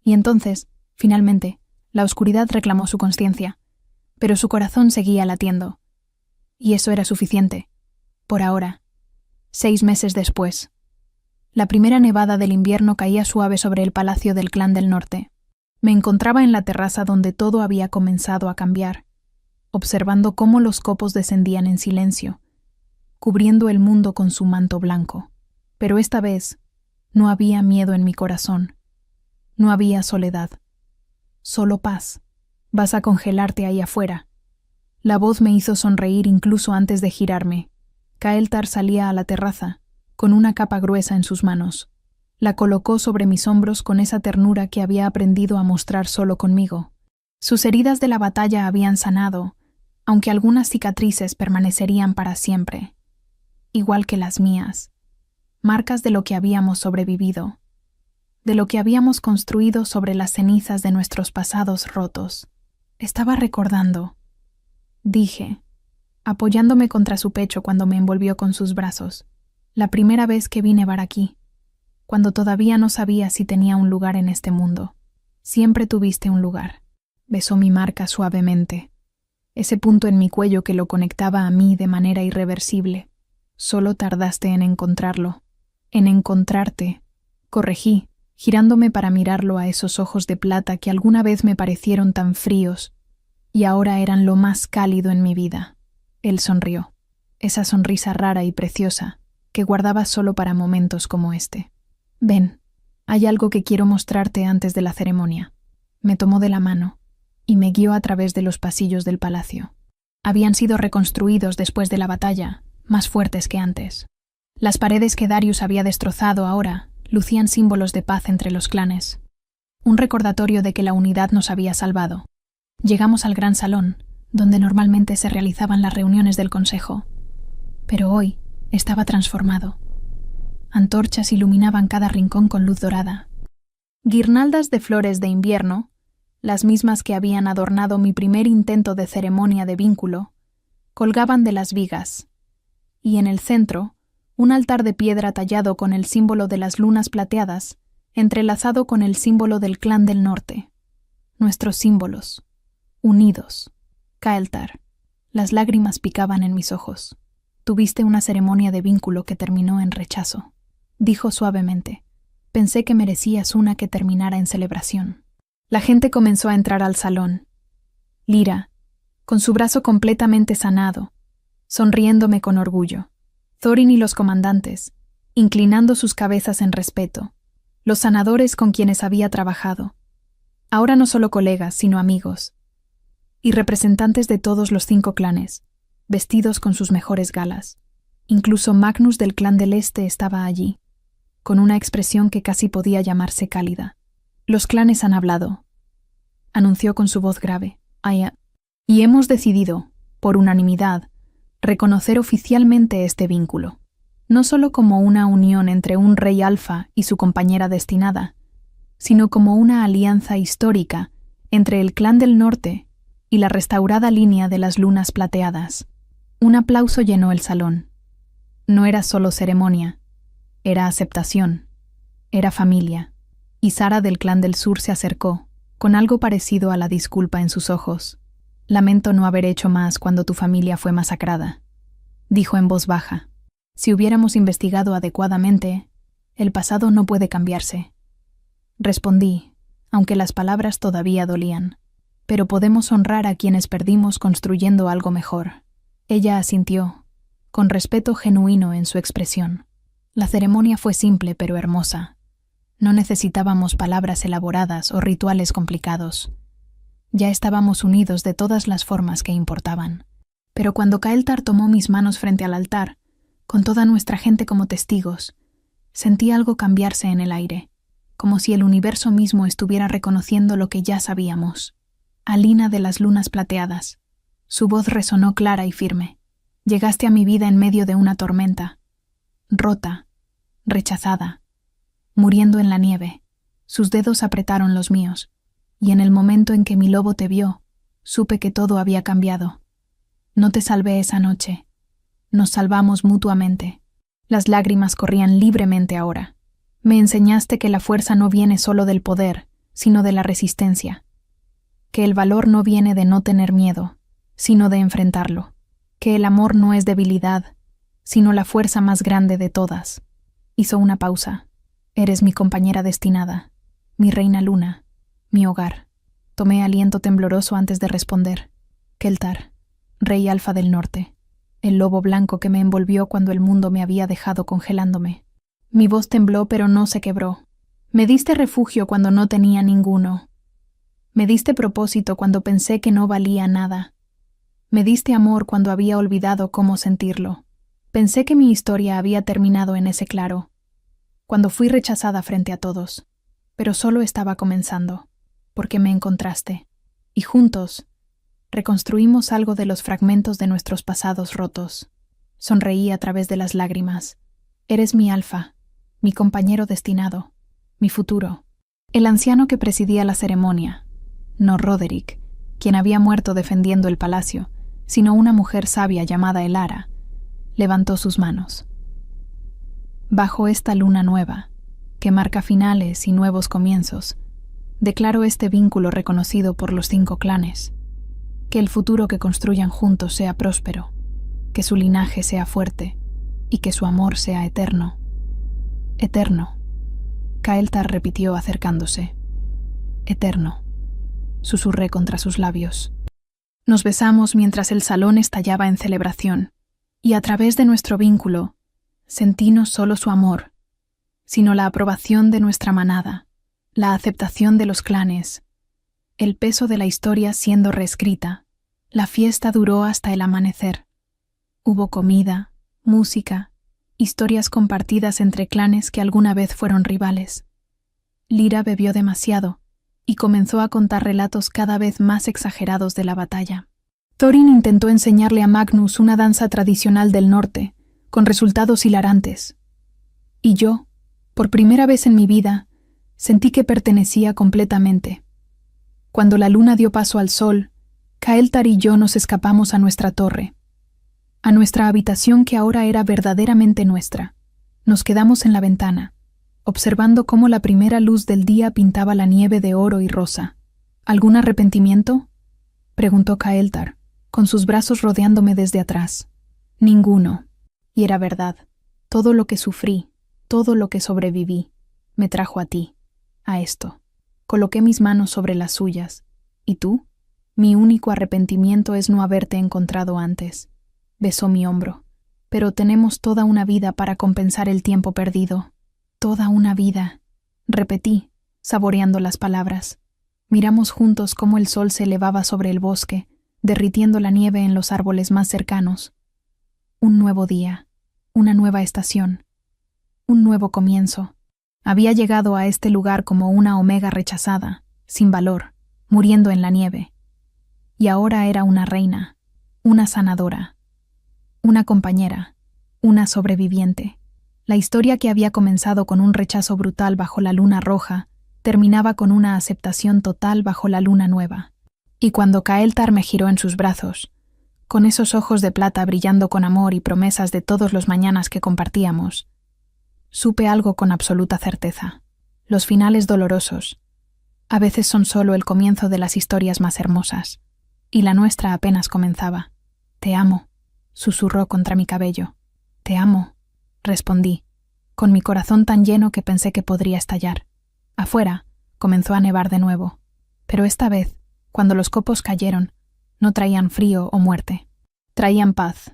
Y entonces, finalmente, la oscuridad reclamó su conciencia, pero su corazón seguía latiendo. Y eso era suficiente. Por ahora. 6 meses después. La primera nevada del invierno caía suave sobre el palacio del clan del norte. Me encontraba en la terraza donde todo había comenzado a cambiar, observando cómo los copos descendían en silencio, cubriendo el mundo con su manto blanco. Pero esta vez no había miedo en mi corazón. No había soledad. Solo paz. «Vas a congelarte ahí afuera». La voz me hizo sonreír incluso antes de girarme. Kael'thar salía a la terraza, con una capa gruesa en sus manos. La colocó sobre mis hombros con esa ternura que había aprendido a mostrar solo conmigo. Sus heridas de la batalla habían sanado, aunque algunas cicatrices permanecerían para siempre. Igual que las mías. Marcas de lo que habíamos sobrevivido. De lo que habíamos construido sobre las cenizas de nuestros pasados rotos. Estaba recordando, dije, apoyándome contra su pecho cuando me envolvió con sus brazos. La primera vez que vi nevar aquí, cuando todavía no sabía si tenía un lugar en este mundo. Siempre tuviste un lugar. Besó mi marca suavemente. Ese punto en mi cuello que lo conectaba a mí de manera irreversible. Solo tardaste en encontrarlo. En encontrarte. Corregí, girándome para mirarlo a esos ojos de plata que alguna vez me parecieron tan fríos y ahora eran lo más cálido en mi vida. Él sonrió. Esa sonrisa rara y preciosa que guardaba solo para momentos como este. «Ven, hay algo que quiero mostrarte antes de la ceremonia». Me tomó de la mano y me guió a través de los pasillos del palacio. Habían sido reconstruidos después de la batalla, más fuertes que antes. Las paredes que Darius había destrozado ahora lucían símbolos de paz entre los clanes. Un recordatorio de que la unidad nos había salvado. Llegamos al gran salón, donde normalmente se realizaban las reuniones del consejo. Pero hoy estaba transformado. Antorchas iluminaban cada rincón con luz dorada. Guirnaldas de flores de invierno las mismas que habían adornado mi primer intento de ceremonia de vínculo, colgaban de las vigas, y en el centro, un altar de piedra tallado con el símbolo de las lunas plateadas, entrelazado con el símbolo del clan del norte. Nuestros símbolos, unidos. Kael'thar. Las lágrimas picaban en mis ojos. Tuviste una ceremonia de vínculo que terminó en rechazo, dijo suavemente. Pensé que merecías una que terminara en celebración. La gente comenzó a entrar al salón. Lyra, con su brazo completamente sanado, sonriéndome con orgullo. Thorin y los comandantes, inclinando sus cabezas en respeto. Los sanadores con quienes había trabajado. Ahora no solo colegas, sino amigos. Y representantes de todos los 5 clanes, vestidos con sus mejores galas. Incluso Magnus del clan del Este estaba allí, con una expresión que casi podía llamarse cálida. Los clanes han hablado, anunció con su voz grave. Y hemos decidido, por unanimidad, reconocer oficialmente este vínculo, no solo como una unión entre un rey alfa y su compañera destinada, sino como una alianza histórica entre el clan del norte y la restaurada línea de las lunas plateadas. Un aplauso llenó el salón. No era solo ceremonia, era aceptación, era familia, y Sara del clan del sur se acercó, con algo parecido a la disculpa en sus ojos. Lamento no haber hecho más cuando tu familia fue masacrada, dijo en voz baja. Si hubiéramos investigado adecuadamente, el pasado no puede cambiarse. Respondí, aunque las palabras todavía dolían. Pero podemos honrar a quienes perdimos construyendo algo mejor. Ella asintió, con respeto genuino en su expresión. La ceremonia fue simple pero hermosa. No necesitábamos palabras elaboradas o rituales complicados. Ya estábamos unidos de todas las formas que importaban. Pero cuando Kael'thar tomó mis manos frente al altar, con toda nuestra gente como testigos, sentí algo cambiarse en el aire, como si el universo mismo estuviera reconociendo lo que ya sabíamos. Alina de las lunas plateadas. Su voz resonó clara y firme. Llegaste a mi vida en medio de una tormenta. Rota, rechazada, muriendo en la nieve. Sus dedos apretaron los míos, y en el momento en que mi lobo te vio, supe que todo había cambiado. No te salvé esa noche. Nos salvamos mutuamente. Las lágrimas corrían libremente ahora. Me enseñaste que la fuerza no viene solo del poder, sino de la resistencia. Que el valor no viene de no tener miedo, sino de enfrentarlo. Que el amor no es debilidad, sino la fuerza más grande de todas. Hizo una pausa. Eres mi compañera destinada, mi reina luna, mi hogar. Tomé aliento tembloroso antes de responder. Kael'thar, rey alfa del norte, el lobo blanco que me envolvió cuando el mundo me había dejado congelándome. Mi voz tembló pero no se quebró. Me diste refugio cuando no tenía ninguno. Me diste propósito cuando pensé que no valía nada. Me diste amor cuando había olvidado cómo sentirlo. Pensé que mi historia había terminado en ese claro, cuando fui rechazada frente a todos, pero solo estaba comenzando, porque me encontraste, y juntos reconstruimos algo de los fragmentos de nuestros pasados rotos. Sonreí a través de las lágrimas. Eres mi alfa, mi compañero destinado, mi futuro. El anciano que presidía la ceremonia, no Roderick, quien había muerto defendiendo el palacio, sino una mujer sabia llamada Elara, levantó sus manos. Bajo esta luna nueva, que marca finales y nuevos comienzos, declaro este vínculo reconocido por los 5 clanes. Que el futuro que construyan juntos sea próspero, que su linaje sea fuerte y que su amor sea eterno. Eterno, Kael'thar repitió acercándose. Eterno, susurré contra sus labios. Nos besamos mientras el salón estallaba en celebración, y a través de nuestro vínculo sentí no solo su amor, sino la aprobación de nuestra manada, la aceptación de los clanes, el peso de la historia siendo reescrita. La fiesta duró hasta el amanecer. Hubo comida, música, historias compartidas entre clanes que alguna vez fueron rivales. Lyra bebió demasiado y comenzó a contar relatos cada vez más exagerados de la batalla. Thorin intentó enseñarle a Magnus una danza tradicional del norte, con resultados hilarantes. Y yo, por primera vez en mi vida, sentí que pertenecía completamente. Cuando la luna dio paso al sol, Kael'thar y yo nos escapamos a nuestra torre, a nuestra habitación que ahora era verdaderamente nuestra. Nos quedamos en la ventana, observando cómo la primera luz del día pintaba la nieve de oro y rosa. ¿Algún arrepentimiento?, preguntó Kael'thar, con sus brazos rodeándome desde atrás. Ninguno. Y era verdad. Todo lo que sufrí, todo lo que sobreviví, me trajo a ti, a esto. Coloqué mis manos sobre las suyas. ¿Y tú? Mi único arrepentimiento es no haberte encontrado antes. Besó mi hombro. Pero tenemos toda una vida para compensar el tiempo perdido. Toda una vida, repetí, saboreando las palabras. Miramos juntos cómo el sol se elevaba sobre el bosque, derritiendo la nieve en los árboles más cercanos. Un nuevo día, una nueva estación, un nuevo comienzo. Había llegado a este lugar como una omega rechazada, sin valor, muriendo en la nieve. Y ahora era una reina, una sanadora, una compañera, una sobreviviente. La historia que había comenzado con un rechazo brutal bajo la luna roja, terminaba con una aceptación total bajo la luna nueva. Y cuando Kael'thar me giró en sus brazos, con esos ojos de plata brillando con amor y promesas de todos los mañanas que compartíamos, supe algo con absoluta certeza. Los finales dolorosos a veces son solo el comienzo de las historias más hermosas, y la nuestra apenas comenzaba. «Te amo», susurró contra mi cabello. «Te amo», respondí, con mi corazón tan lleno que pensé que podría estallar. Afuera comenzó a nevar de nuevo, pero esta vez, cuando los copos cayeron, no traían frío o muerte. Traían paz,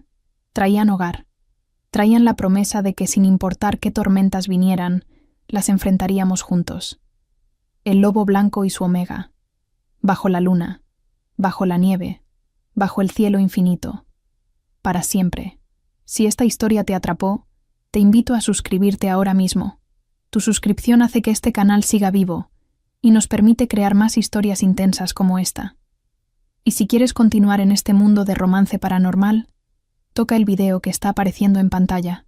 traían hogar, traían la promesa de que sin importar qué tormentas vinieran, las enfrentaríamos juntos. El lobo blanco y su omega, bajo la luna, bajo la nieve, bajo el cielo infinito, para siempre. Si esta historia te atrapó, te invito a suscribirte ahora mismo. Tu suscripción hace que este canal siga vivo y nos permite crear más historias intensas como esta. Y si quieres continuar en este mundo de romance paranormal, toca el video que está apareciendo en pantalla.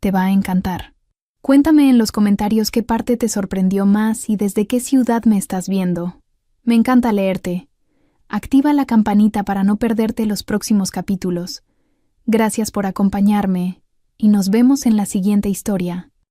Te va a encantar. Cuéntame en los comentarios qué parte te sorprendió más y desde qué ciudad me estás viendo. Me encanta leerte. Activa la campanita para no perderte los próximos capítulos. Gracias por acompañarme y nos vemos en la siguiente historia.